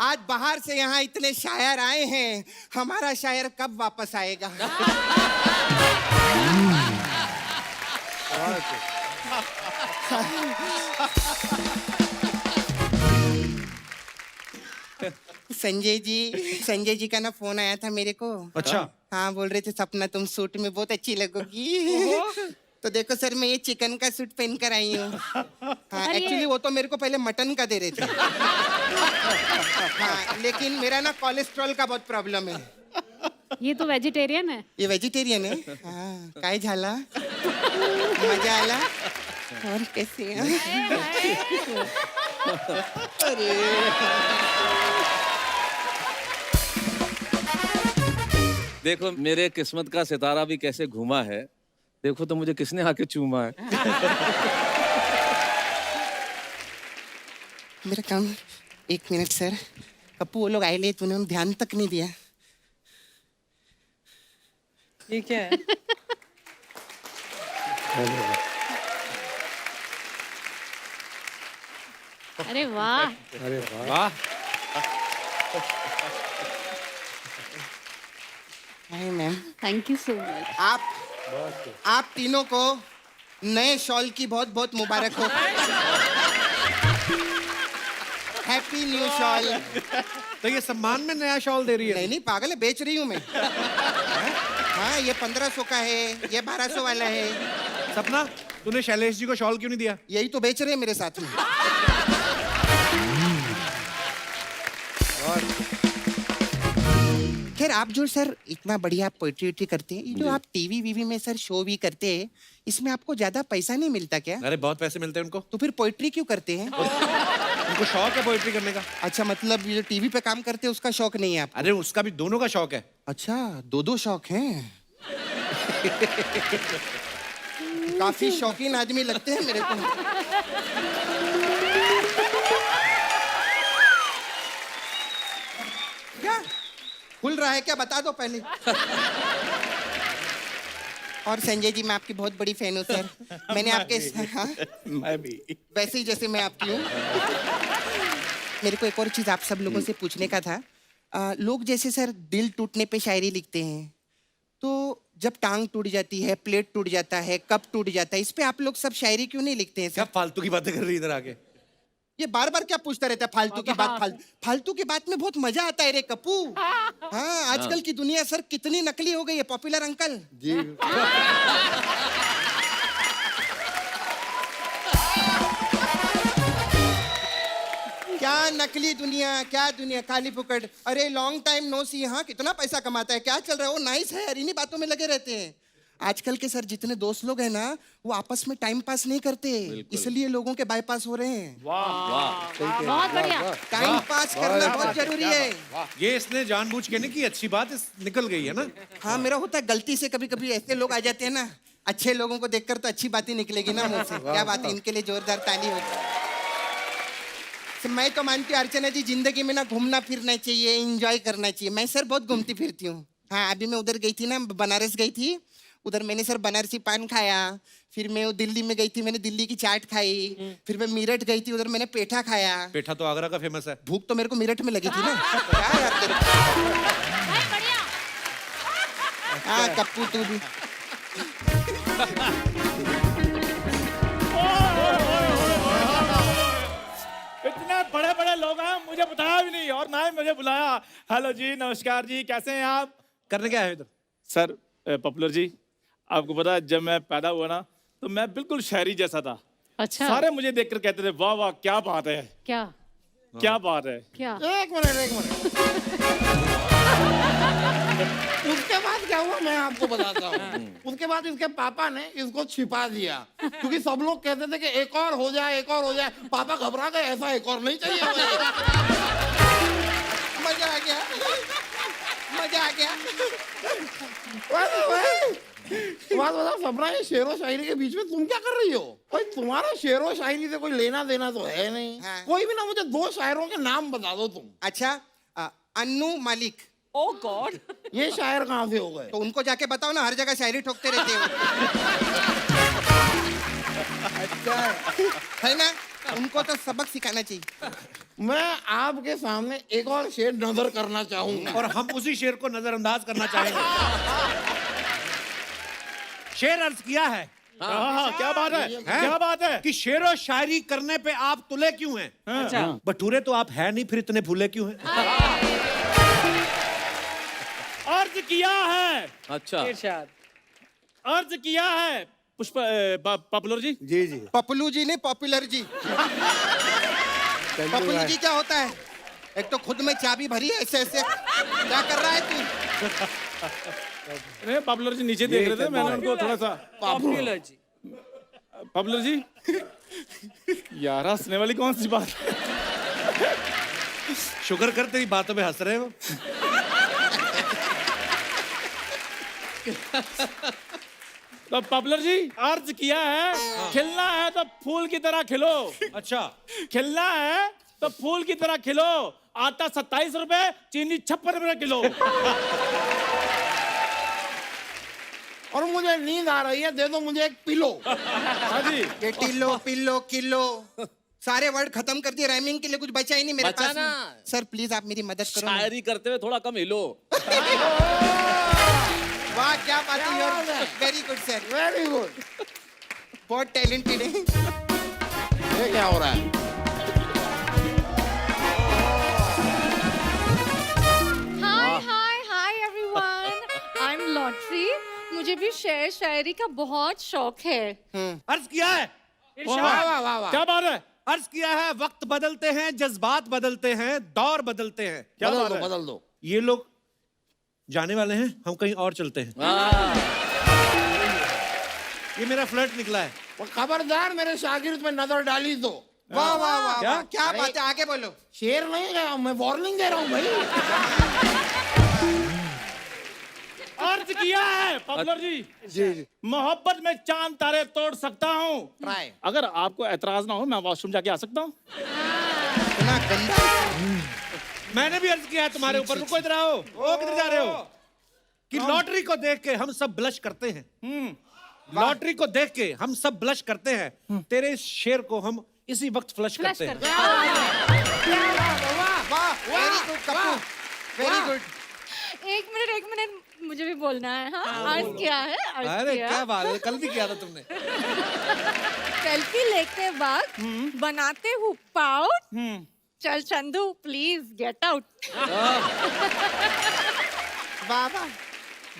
[SPEAKER 10] आज बाहर से यहाँ इतने शायर आए हैं, हमारा शायर कब वापस आएगा? संजय जी का ना फोन आया था मेरे को।
[SPEAKER 1] अच्छा।
[SPEAKER 10] हाँ, बोल रहे थे सपना तुम सूट में बहुत अच्छी लगोगी। तो देखो सर, मैं ये चिकन का सूट पहन कर आई हूँ। हाँ, एक्चुअली वो तो मेरे को पहले मटन का दे रहे थे। हाँ, लेकिन मेरा ना कोलेस्ट्रॉल का बहुत प्रॉब्लम है।
[SPEAKER 7] ये तो वेजिटेरियन है।
[SPEAKER 10] ये वेजिटेरियन है। हाँ, काय झाला, मजा आला और कैसे अरे
[SPEAKER 4] देखो मेरे किस्मत का सितारा भी कैसे घूमा है, देखो तो मुझे किसने आके चूमा है।
[SPEAKER 10] मेरा काम, एक मिनट सर। पप्पू वो लोग आए ले, तूने ध्यान तक नहीं दिया।
[SPEAKER 5] ये क्या है?
[SPEAKER 7] अरे वाह,
[SPEAKER 6] अरे वाह,
[SPEAKER 1] वाह,
[SPEAKER 10] hi ma'am,
[SPEAKER 7] thank you so much.
[SPEAKER 10] आप तीनों को नए शॉल की बहुत बहुत मुबारक हो। Happy new shawl.
[SPEAKER 1] तो ये सम्मान में नया शॉल दे रही है?
[SPEAKER 10] नहीं नहीं पागल है, बेच रही हूँ मैं। हाँ, ये 1500 का है, ये 1200 वाला है।
[SPEAKER 1] सपना, तूने शैलेश जी को शॉल क्यों नहीं दिया?
[SPEAKER 10] यही तो बेच रहे हैं मेरे साथ में। खैर, आप जो सर इतना बढ़िया पोएट्री करते हैं, ये जो आप टीवी वीवी में सर शो भी करते हैं, इसमें आपको ज्यादा पैसा नहीं मिलता क्या?
[SPEAKER 1] अरे बहुत पैसे मिलते हैं उनको।
[SPEAKER 10] तो फिर पोएट्री क्यों करते हैं?
[SPEAKER 1] उनको शौक है पोएट्री करने का।
[SPEAKER 10] अच्छा, मतलब ये जो टीवी पे काम करते हैं उसका शौक नहीं है आप?
[SPEAKER 1] अरे उसका भी, दोनों का शौक है।
[SPEAKER 10] अच्छा, दो शौक हैं। काफी शौकीन आदमी लगते हैं मेरे को। क्या खुल रहा है क्या, बता दो पहले। और संजय जी, मैं आपकी बहुत बड़ी फैन हूँ सर। मैंने आपके हाँ,
[SPEAKER 8] मैं भी।
[SPEAKER 10] वैसे ही जैसे मैं आपकी हूँ। मेरे को एक और चीज आप सब लोगों से पूछने का था। लोग जैसे सर दिल टूटने पे शायरी लिखते हैं, तो जब टांग टूट जाती है, प्लेट टूट जाता है, कप टूट जाता है, इस पे आप लोग सब शायरी क्यों नहीं लिखते हैं
[SPEAKER 1] क्या
[SPEAKER 10] सर?
[SPEAKER 1] फालतू की बातें कर रही है इधर आके?
[SPEAKER 10] ये बार बार क्या पूछता रहता है फालतू की बात? फालतू की बात में बहुत मजा आता है रे कप्पू। हाँ, आजकल की दुनिया सर कितनी नकली हो गई है। पॉपुलर अंकल
[SPEAKER 6] जी
[SPEAKER 10] क्या नकली दुनिया, क्या दुनिया, खाली फुकट। अरे लॉन्ग टाइम नो सी, हाँ कितना पैसा कमाता है, क्या चल रहा है, वो नाइस है यार, इन्हीं बातों में लगे रहते हैं। आजकल के सर जितने दोस्त लोग हैं ना, वो आपस में टाइम पास नहीं करते, इसलिए लोगों के बाईपास हो रहे हैं।
[SPEAKER 7] बहुत बढ़िया।
[SPEAKER 10] टाइम पास पास करना बहुत जरूरी है।
[SPEAKER 1] ये इसने जानबूझ के नहीं की, अच्छी बात निकल गई है ना।
[SPEAKER 10] हाँ, मेरा होता है गलती से, कभी कभी ऐसे लोग आ जाते हैं ना, अच्छे लोगों को देखकर तो अच्छी बातें निकलेगी ना मुंह से। क्या बात है, इनके लिए जोरदार ताली होगी। मैं तो मानती हूँ अर्चना जी, जिंदगी में ना घूमना फिरना चाहिए, एंजॉय करना चाहिए। मैं सर बहुत घूमती फिरती हूँ। हाँ, अभी मैं उधर गई थी ना, बनारस गई थी, उधर मैंने सर बनारसी पान खाया। फिर मैं वो दिल्ली में गई थी, मैंने दिल्ली की चाट खाई। फिर मैं मेरठ गई थी, उधर मैंने पेठा खाया।
[SPEAKER 1] पेठा तो आगरा का फेमस है।
[SPEAKER 10] भूख तो मेरे को मेरठ में लगी थी ना। क्या यार तेरे हाँ कप्पू तू भी।
[SPEAKER 3] इतने बड़े बड़े लोग हैं, मुझे बताया भी नहीं और ना ही मुझे बुलाया। हेलो जी, नमस्कार जी, कैसे हैं आप?
[SPEAKER 1] करने क्या है इधर?
[SPEAKER 3] सर पॉपुलर जी, आपको पता है जब मैं पैदा हुआ ना तो मैं बिल्कुल शहरी जैसा था।
[SPEAKER 7] अच्छा,
[SPEAKER 3] सारे मुझे देखकर कहते थे वाह वाह क्या बात है,
[SPEAKER 7] क्या
[SPEAKER 3] क्या बात है।
[SPEAKER 7] क्या?
[SPEAKER 8] एक मिनट। उसके बाद क्या हुआ मैं आपको बताता हूँ। उसके बाद इसके पापा ने इसको छिपा दिया, क्योंकि सब लोग कहते थे कि एक और हो जाए, एक और हो जाए। पापा घबरा गए, ऐसा एक और नहीं चाहिए मुझे।
[SPEAKER 10] मजा आ गया, मजा आ गया।
[SPEAKER 8] बात बताओ सपना, ये शेर व शायरी के बीच में तुम क्या कर रही हो? भाई तुम्हारा शेर व शायरी से कोई लेना देना तो है नहीं।
[SPEAKER 10] हाँ।
[SPEAKER 8] कोई भी ना, मुझे 2 शायरों के नाम बता दो तुम।
[SPEAKER 10] अच्छा, अन्नू मालिक,
[SPEAKER 5] ओ गॉड,
[SPEAKER 8] ये शायर कहाँ से हो गए?
[SPEAKER 10] तो उनको जाके बताओ ना, हर जगह शायरी ठोकते रहते हो। अच्छा है ना, उनको तो सबक सिखाना चाहिए।
[SPEAKER 8] मैं आपके सामने एक और शेर नजर करना चाहूंगा।
[SPEAKER 1] और हम उसी शेर को नजरअंदाज करना चाहेंगे। शेर अर्ज किया है
[SPEAKER 3] हाँ, क्या बात है,
[SPEAKER 1] हैं?
[SPEAKER 3] क्या बात है?
[SPEAKER 1] कि शेर और शायरी करने पे आप तुले क्यों हैं?
[SPEAKER 5] अच्छा,
[SPEAKER 1] बटूरे तो आप है नहीं, फिर इतने फूले क्यों हैं?
[SPEAKER 3] अर्ज किया है,
[SPEAKER 4] अच्छा,
[SPEAKER 5] इरशाद।
[SPEAKER 3] अर्ज किया है पुष्प पॉपुलर जी।
[SPEAKER 6] जी जी।
[SPEAKER 10] पपलू जी नहीं, पॉपुलर जी। पपलू जी क्या होता है? एक तो खुद में चाबी भरी है ऐसे ऐसे, क्या कर रहा है तू?
[SPEAKER 3] नहीं, पॉपुलर जी नीचे देख रहे थे, मैंने उनको थोड़ा सा।
[SPEAKER 5] पॉपुलर जी,
[SPEAKER 3] पॉपुलर जी यार, हंसने वाली कौन सी बात है?
[SPEAKER 1] शुक्र कर तेरी बातों पे हंस रहे हो।
[SPEAKER 3] तो पॉपुलर जी, अर्ज किया है, खिलना है तो फूल की तरह खिलो।
[SPEAKER 1] अच्छा,
[SPEAKER 3] खिलना है तो फूल की तरह खिलो। आटा 27 रुपए, चीनी 56 रुपए किलो।
[SPEAKER 8] और मुझे नींद आ रही है, दे दो मुझे एक पिलो।
[SPEAKER 3] हाँ जी,
[SPEAKER 10] ये टिल्लो पिल्लो किलो सारे वर्ड खत्म कर दिए, राइमिंग के लिए कुछ बचा ही नहीं मेरे पास।
[SPEAKER 4] बचाना।
[SPEAKER 10] सर प्लीज आप मेरी मदद करो ना।
[SPEAKER 4] शायरी करते हुए थोड़ा कम हिलो।
[SPEAKER 10] वाह क्या बात है, very good sir,
[SPEAKER 8] very good.
[SPEAKER 10] बहुत टैलेंटेड है।
[SPEAKER 8] ये क्या हो रहा है?
[SPEAKER 2] Hi hi hi everyone, I am lottery. मुझे भी शेर शायरी का बहुत शौक है।
[SPEAKER 1] अर्ज किया है,
[SPEAKER 8] वाह वाह वाह वाह।
[SPEAKER 3] क्या बात है?
[SPEAKER 1] अर्ज किया है, वक्त बदलते हैं, जज्बात बदलते हैं, दौर बदलते हैं।
[SPEAKER 3] क्या
[SPEAKER 8] बदल
[SPEAKER 3] बात
[SPEAKER 8] दो,
[SPEAKER 3] है?
[SPEAKER 8] बदल दो।
[SPEAKER 1] ये लोग जाने वाले हैं, हम कहीं और चलते हैं। ये मेरा फ्लर्ट निकला है।
[SPEAKER 8] वो खबरदार मेरे शागिर्द में नजर डाली तो।
[SPEAKER 10] वाह वाह वाह
[SPEAKER 1] क्या?
[SPEAKER 10] वाह, क्या बात है, आगे बोलो।
[SPEAKER 8] शेर नहीं गया, मैं वार्निंग दे रहा हूँ भाई।
[SPEAKER 3] अर्ज किया है पॉपुलर जी,
[SPEAKER 6] जी
[SPEAKER 3] मोहब्बत में चांद तारे तोड़ सकता हूँ।
[SPEAKER 8] ट्राई।
[SPEAKER 3] अगर आपको एतराज ना हो, मैं वॉशरूम जाके आ सकता हूँ?
[SPEAKER 10] इतना गंदा।
[SPEAKER 1] मैंने भी अर्ज किया है तुम्हारे ऊपर। रुको, इधर आओ। ओ किधर जा रहे हो? कि लॉटरी को देख के हम सब ब्लश करते हैं। लॉटरी को देख के हम सब ब्लश करते हैं। तेरे इस शेर को हम इसी वक्त फ्लश करते हैं।
[SPEAKER 10] वाह very good Kappu, very good.
[SPEAKER 2] एक मिनट, मुझे भी बोलना है। हाँ, अर्ज किया है, अर्ज
[SPEAKER 1] अरे
[SPEAKER 2] किया।
[SPEAKER 1] क्या बात है, कल भी किया था तुमने।
[SPEAKER 2] सेल्फी लेते वक्त बनाते हूँ पाउट। चल चंदू प्लीज गेट आउट।
[SPEAKER 10] वाह वाह।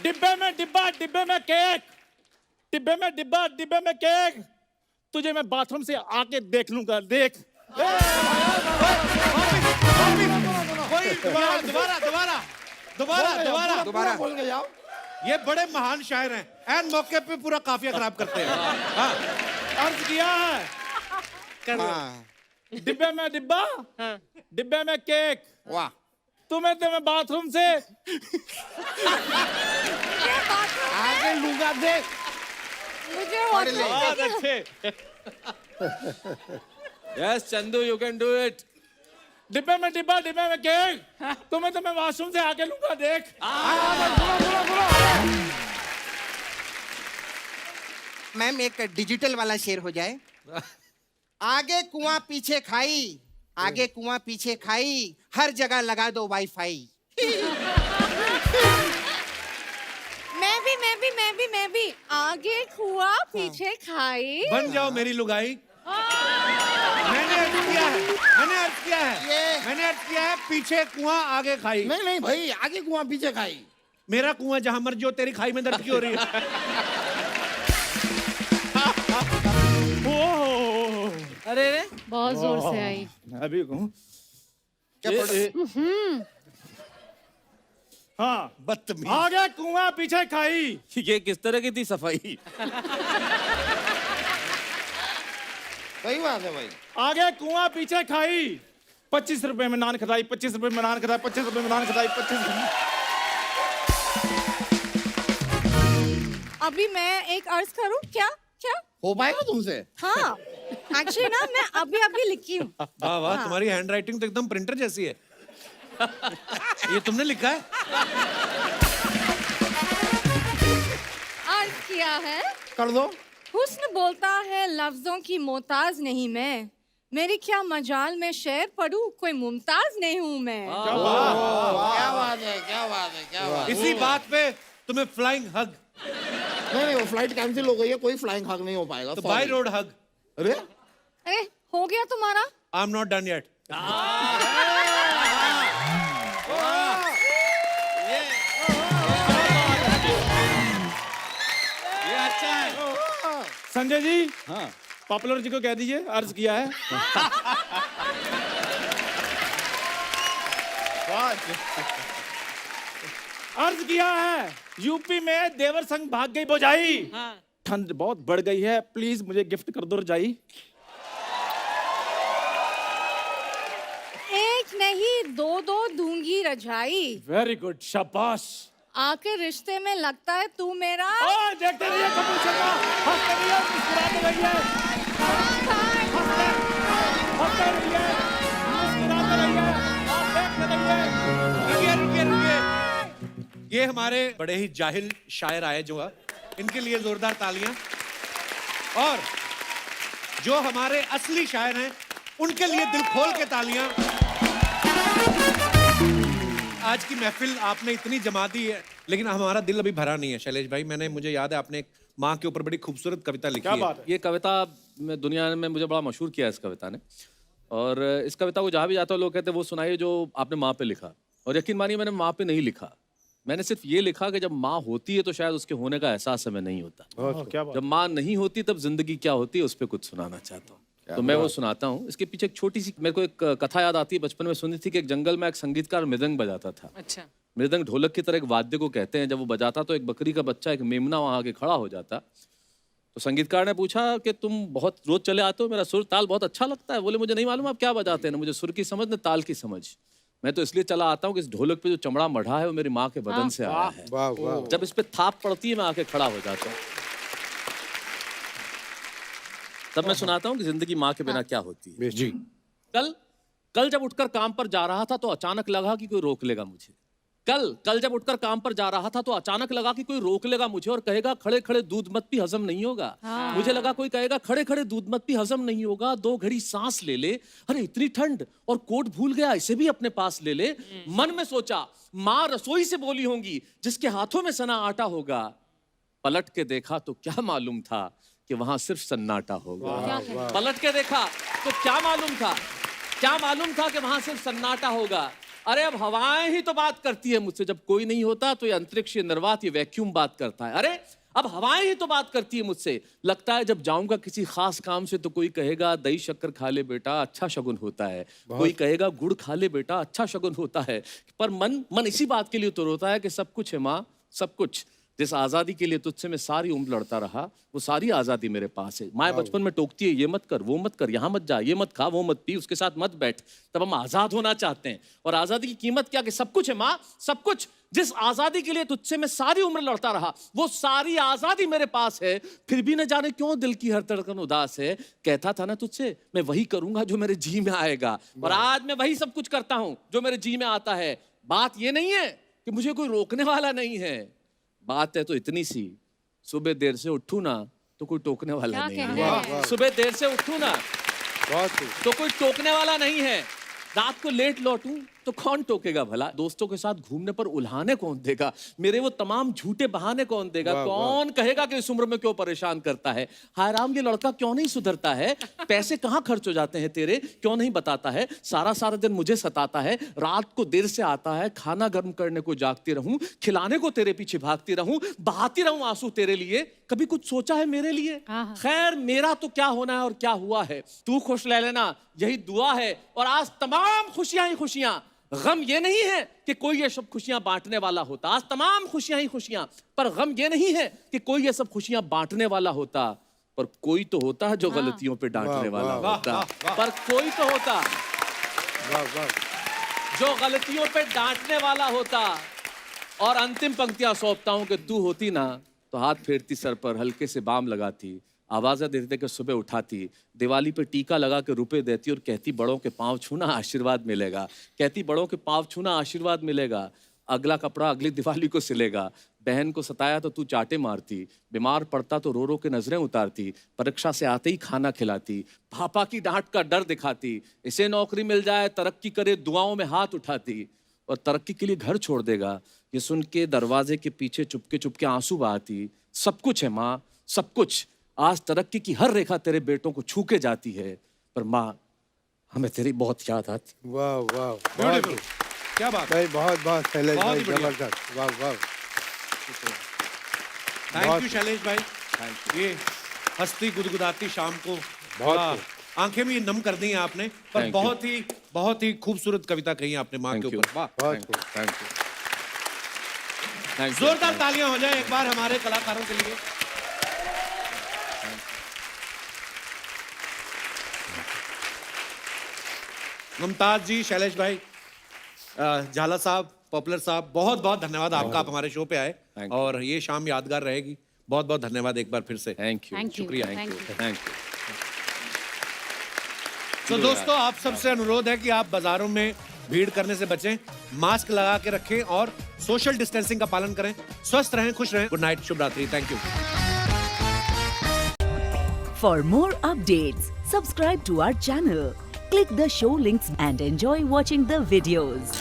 [SPEAKER 3] डिब्बे में डिब्बा, डिब्बे में केक, डिब्बे में डिब्बा, डिब्बे में केक। तुझे मैं बाथरूम से आके देख लूंगा, देख।
[SPEAKER 1] दोबारा दोबारा दोबारा दोबारा दोबारा
[SPEAKER 10] दोबारा
[SPEAKER 8] बोल के जाओ।
[SPEAKER 1] ये बड़े महान शायर हैं, एन मौके पे पूरा काफिया खराब करते हैं। हाँ,
[SPEAKER 3] अर्ज किया है,
[SPEAKER 1] कर लो।
[SPEAKER 10] हाँ
[SPEAKER 3] डिब्बे में डिब्बा, डिब्बे में केक।
[SPEAKER 8] वाह,
[SPEAKER 3] तुम्हें तो मैं बाथरूम से
[SPEAKER 8] आगे लूंगा देख।
[SPEAKER 2] मुझे washroom
[SPEAKER 3] बहुत
[SPEAKER 2] से
[SPEAKER 3] अच्छे।
[SPEAKER 4] Yes Chandu, you can do it.
[SPEAKER 3] डिब्बे में डिब्बा, डिब्बे में केक, तुम्हें तो मैं वॉशरूम से आके लूंगा देख।
[SPEAKER 10] मैम एक डिजिटल वाला शेर हो जाए। आगे कुआं पीछे खाई, आगे कुआं पीछे खाई, हर जगह लगा दो वाईफाई।
[SPEAKER 2] मैं भी आगे हुआ पीछे खाई।
[SPEAKER 1] बन जाओ मेरी लुगाई। मैंने अर्ज किया है, मैंने अर्ज किया है, मैंने अर्ज किया है, पीछे कुआं आगे खाई।
[SPEAKER 8] नहीं नहीं भाई, आगे कुआं पीछे खाई।
[SPEAKER 1] मेरा कुआं जहां मर्जी हो, तेरी खाई में दर्द क्यों हो रही है?
[SPEAKER 4] अरे रे,
[SPEAKER 7] बहुत जोर से आई।
[SPEAKER 3] अभी कहूँ
[SPEAKER 10] क्या पढ़-
[SPEAKER 3] हाँ,
[SPEAKER 1] बदतमीज।
[SPEAKER 3] आगे कुआं पीछे खाई।
[SPEAKER 4] ये किस तरह की थी सफाई?
[SPEAKER 8] सही बात है भाई।
[SPEAKER 3] आगे कुआं पीछे खाई, 25 रुपए में नान खदाई, 25 रुपए में नान खदाई, 25 रुपए में नान खदाई, 25 रुपए।
[SPEAKER 2] अभी मैं एक अर्ज करूं क्या? क्या?
[SPEAKER 8] हो पाएगा तुमसे?
[SPEAKER 2] हाँ, एक्चुअली ना मैं अभी लिखी हूँ।
[SPEAKER 1] वाह वाह, तुम्हारी हैंड राइटिंग तो एकदम प्रिंटर जैसी है। ये तुमने लिखा है?
[SPEAKER 2] अर्ज किया है।
[SPEAKER 8] कर दो।
[SPEAKER 2] हुस्न बोलता है लफ्जों की मोहताज नहीं मैं, मेरी क्या मजाल में शेर पढ़ूं, कोई मुमताज नहीं हूँ मैं।
[SPEAKER 8] क्या बात है, क्या बात है, क्या बात है।
[SPEAKER 1] इसी बात पे तुम्हें फ्लाइंग हग,
[SPEAKER 8] नहीं नहीं, वो फ्लाइट कैंसिल हो गई है, कोई फ्लाइंग हग नहीं हो पाएगा।
[SPEAKER 1] तो
[SPEAKER 8] sorry।
[SPEAKER 1] बाय रोड हग।
[SPEAKER 8] अरे
[SPEAKER 2] अरे हो गया तुम्हारा?
[SPEAKER 1] I am not done yet.
[SPEAKER 4] ये अच्छा है।
[SPEAKER 3] संजय जी,
[SPEAKER 9] हाँ,
[SPEAKER 3] पॉपुलर जी को कह दीजिए अर्ज किया है। अर्ज किया है, यूपी में देवर संग भाग गई बोजाई। ठंड बहुत बढ़ गई है, प्लीज मुझे गिफ्ट कर दो रजाई।
[SPEAKER 2] एक नहीं दो दूंगी रजाई,
[SPEAKER 3] वेरी गुड, शाबाश।
[SPEAKER 2] आखिर रिश्ते में लगता है तू मेरा।
[SPEAKER 3] देखते रहिए कपिल शर्मा, हंसते रहिए, मुस्कुराते रहिए, हंसते रहिए, मुस्कुराते रहिए, देखते रहिए।
[SPEAKER 1] रुकिए। ये हमारे बड़े ही जाहिल शायर आए जो है, इनके लिए जोरदार तालियां। और जो हमारे असली शायर हैं, उनके लिए दिल खोल के तालियां। आज की महफिल आपने इतनी जमा दी है, लेकिन हमारा दिल अभी भरा नहीं है शैलेश भाई। मुझे याद है आपने एक माँ के ऊपर बड़ी खूबसूरत कविता लिखी
[SPEAKER 3] क्या
[SPEAKER 1] है।
[SPEAKER 3] बात है।
[SPEAKER 4] ये कविता में दुनिया में मुझे बड़ा मशहूर किया है इस कविता ने। और इस कविता को जहाँ भी जाता है लोग कहते हैं वो सुनाइए जो आपने माँ पे लिखा। और यकीन मानिए मैंने माँ पे नहीं लिखा, मैंने सिर्फ ये लिखा कि जब माँ होती है तो शायद उसके होने का एहसास हमें नहीं होता।
[SPEAKER 3] क्या बात।
[SPEAKER 4] जब माँ नहीं होती तब जिंदगी क्या होती है उस पर कुछ सुनाना चाहता हूँ। तो मैं वो सुनाता हूँ। इसके पीछे एक छोटी सी मेरे को एक कथा याद आती है, बचपन में सुनी थी कि एक जंगल में एक संगीतकार मृदंग बजाता था।
[SPEAKER 5] अच्छा।
[SPEAKER 4] मृदंग ढोलक की तरह एक वाद्य को कहते हैं। जब वो बजाता तो एक बकरी का बच्चा, एक मेमना वहाँ आके खड़ा हो जाता। तो संगीतकार ने पूछा कि तुम बहुत रोज चले आते हो, मेरा सुर ताल बहुत अच्छा लगता है। बोले मुझे नहीं मालूम आप क्या बजाते हैं, ना मुझे सुर की समझ न ताल की समझ। मैं तो इसलिए चला आता हूँ कि इस ढोलक पे जो चमड़ा मढ़ा है वो मेरी माँ के बदन से आया है।
[SPEAKER 6] वाह वाह।
[SPEAKER 4] जब इस पे थाप पड़ती है मैं आके खड़ा हो जाता हूँ। तब मैं सुनाता हूँ कि जिंदगी माँ के बिना क्या होती है।
[SPEAKER 1] जी।
[SPEAKER 4] कल जब उठकर काम पर जा रहा था तो अचानक लगा कि कोई रोक लेगा मुझे। कल जब उठकर काम पर जा रहा था तो अचानक लगा कि कोई रोक लेगा मुझे और कहेगा खड़े खड़े दूध मत पी, हजम नहीं होगा। मुझे लगा कोई कहेगा खड़े खड़े दूध मत पी, हजम नहीं होगा, 2 घड़ी सांस ले ले, अरे इतनी ठंड और कोट भूल गया, इसे भी अपने पास ले ले। मन में सोचा माँ रसोई से बोली होंगी जिसके हाथों में सना आटा होगा। पलट के देखा तो क्या मालूम था कि वहां सिर्फ सन्नाटा होगा। पलट के देखा तो क्या मालूम था कि वहां सिर्फ सन्नाटा होगा। अरे अब हवाएं ही तो बात करती है मुझसे, जब कोई नहीं होता तो ये अंतरिक्ष, ये निर्वात, ये वैक्यूम बात करता है। अरे अब हवाएं ही तो बात करती है मुझसे। लगता है जब जाऊंगा किसी खास काम से तो कोई कहेगा दही शक्कर खा ले बेटा, अच्छा शगुन होता है। कोई कहेगा गुड़ खा ले बेटा, अच्छा शगुन होता है। पर मन इसी बात के लिए तो रोता है कि सब कुछ है माँ, सब कुछ, जिस आजादी के लिए तुझसे मैं सारी उम्र लड़ता रहा, वो सारी आजादी मेरे पास है। माँ बचपन में टोकती है, ये मत कर, वो मत कर, यहाँ मत जा, ये मत खा, वो मत पी, उसके साथ मत बैठ। तब हम आजाद होना चाहते हैं। और आजादी की कीमत क्या? कि सब कुछ है माँ, सब कुछ। जिस आजादी के लिए तुझसे मैं सारी उम्र लड़ता रहा, वो सारी आजादी मेरे पास है। फिर भी न जाने क्यों दिल की हर धड़कन उदास है। कहता था ना तुझसे, मैं वही करूंगा जो मेरे जी में आएगा, और आज मैं वही सब कुछ करता हूं जो मेरे जी में आता है। बात ये नहीं है कि मुझे कोई रोकने वाला नहीं है, बात है तो इतनी सी, सुबह देर से उठूं ना तो कोई टोकने वाला नहीं है। सुबह देर से उठूं ना तो कोई टोकने वाला नहीं है। रात को लेट लौटूं तो कौन टोकेगा भला? दोस्तों के साथ घूमने पर उल्हाने कौन देगा? मेरे वो तमाम झूठे बहाने कौन देगा? कौन कहेगा कि इस उम्र में क्यों परेशान करता है? हाय राम, ये लड़का क्यों नहीं सुधरता है? पैसे कहाँ खर्च हो जाते हैं तेरे, क्यों नहीं बताता है? सारा सारा दिन मुझे सताता है, रात को देर से आता है, खाना गर्म करने को जागती रहूं, खिलाने को तेरे पीछे भागती रहूं, बहाती रहूं आंसू तेरे लिए। कभी कुछ सोचा है मेरे लिए? खैर, मेरा तो क्या होना है और क्या हुआ है, तू खुश रह लेना, यही दुआ है। और आज तमाम खुशियां ही खुशियां। गम ये नहीं है कि कोई ये सब खुशियां बांटने वाला होता। आज तमाम खुशियां ही खुशियां, पर गम ये नहीं है कि कोई ये सब खुशियां बांटने वाला होता। पर कोई तो होता है जो गलतियों पे डांटने वाला होता। पर कोई तो होता जो गलतियों पे डांटने वाला होता। और अंतिम पंक्तियां सौंपता हूं कि तू होती ना तो हाथ फेरती सर पर, हल्के से बाम लगाती, आवाज़ें देते कि सुबह उठाती, दिवाली पे टीका लगा के रुपए देती और कहती बड़ों के पांव छूना आशीर्वाद मिलेगा। कहती बड़ों के पांव छूना आशीर्वाद मिलेगा। अगला कपड़ा अगली दिवाली को सिलेगा। बहन को सताया तो तू चाटे मारती, बीमार पड़ता तो रो रो के नजरें उतारती, परीक्षा से आते ही खाना खिलाती, पापा की डांट का डर दिखाती, इसे नौकरी मिल जाए, तरक्की करे, दुआओं में हाथ उठाती, और तरक्की के लिए घर छोड़ देगा, ये सुन के दरवाजे के पीछे चुपके चुपके आंसू बहाती। सब कुछ है माँ, सब कुछ। आज तरक्की की हर रेखा तेरे बेटों को छू के जाती है, पर माँ हमें तेरी बहुत याद आती।
[SPEAKER 6] वाह वाह,
[SPEAKER 1] ब्यूटीफुल, क्या बात
[SPEAKER 6] भाई, बहुत बहुत शैलेश
[SPEAKER 1] बहुत
[SPEAKER 6] भाई,
[SPEAKER 1] ही बढ़िया।
[SPEAKER 6] जबरदस्त, वाह वाह।
[SPEAKER 1] थैंक यू शैलेश भाई। ये हंसती गुदगुदाती शाम को
[SPEAKER 6] बहुत
[SPEAKER 1] वाह, आंखें भी नम कर दी हैं आपने। पर
[SPEAKER 4] Thank you.
[SPEAKER 1] बहुत ही खूबसूरत कविता कही है आपने माँ के
[SPEAKER 4] Thank you.
[SPEAKER 1] ऊपर। वाह,
[SPEAKER 6] बहुत खूब।
[SPEAKER 4] Thank you, thank you.
[SPEAKER 1] जोरदार तालियां हो जाए एक बार हमारे कलाकारों के लिए। मुमताज जी, शैलेश भाई, झाला साहब, पॉपुलर साहब, बहुत बहुत धन्यवाद आपका, आप हमारे शो पे आए
[SPEAKER 4] Thank you.
[SPEAKER 1] और ये शाम यादगार रहेगी। बहुत बहुत धन्यवाद एक बार फिर से।
[SPEAKER 4] थैंक यू,
[SPEAKER 7] Thank you,
[SPEAKER 4] शुक्रिया,
[SPEAKER 7] thank
[SPEAKER 4] thank
[SPEAKER 7] you.
[SPEAKER 4] You, thank you.
[SPEAKER 1] तो दोस्तों, आप सबसे अनुरोध है कि आप बाजारों में भीड़ करने से बचें, मास्क लगा के रखें और सोशल डिस्टेंसिंग का पालन करें। स्वस्थ रहें, खुश रहें। गुड नाइट, शुभ रात्रि। Thank you.
[SPEAKER 11] For more updates, subscribe to our channel, click the show links and enjoy watching the videos.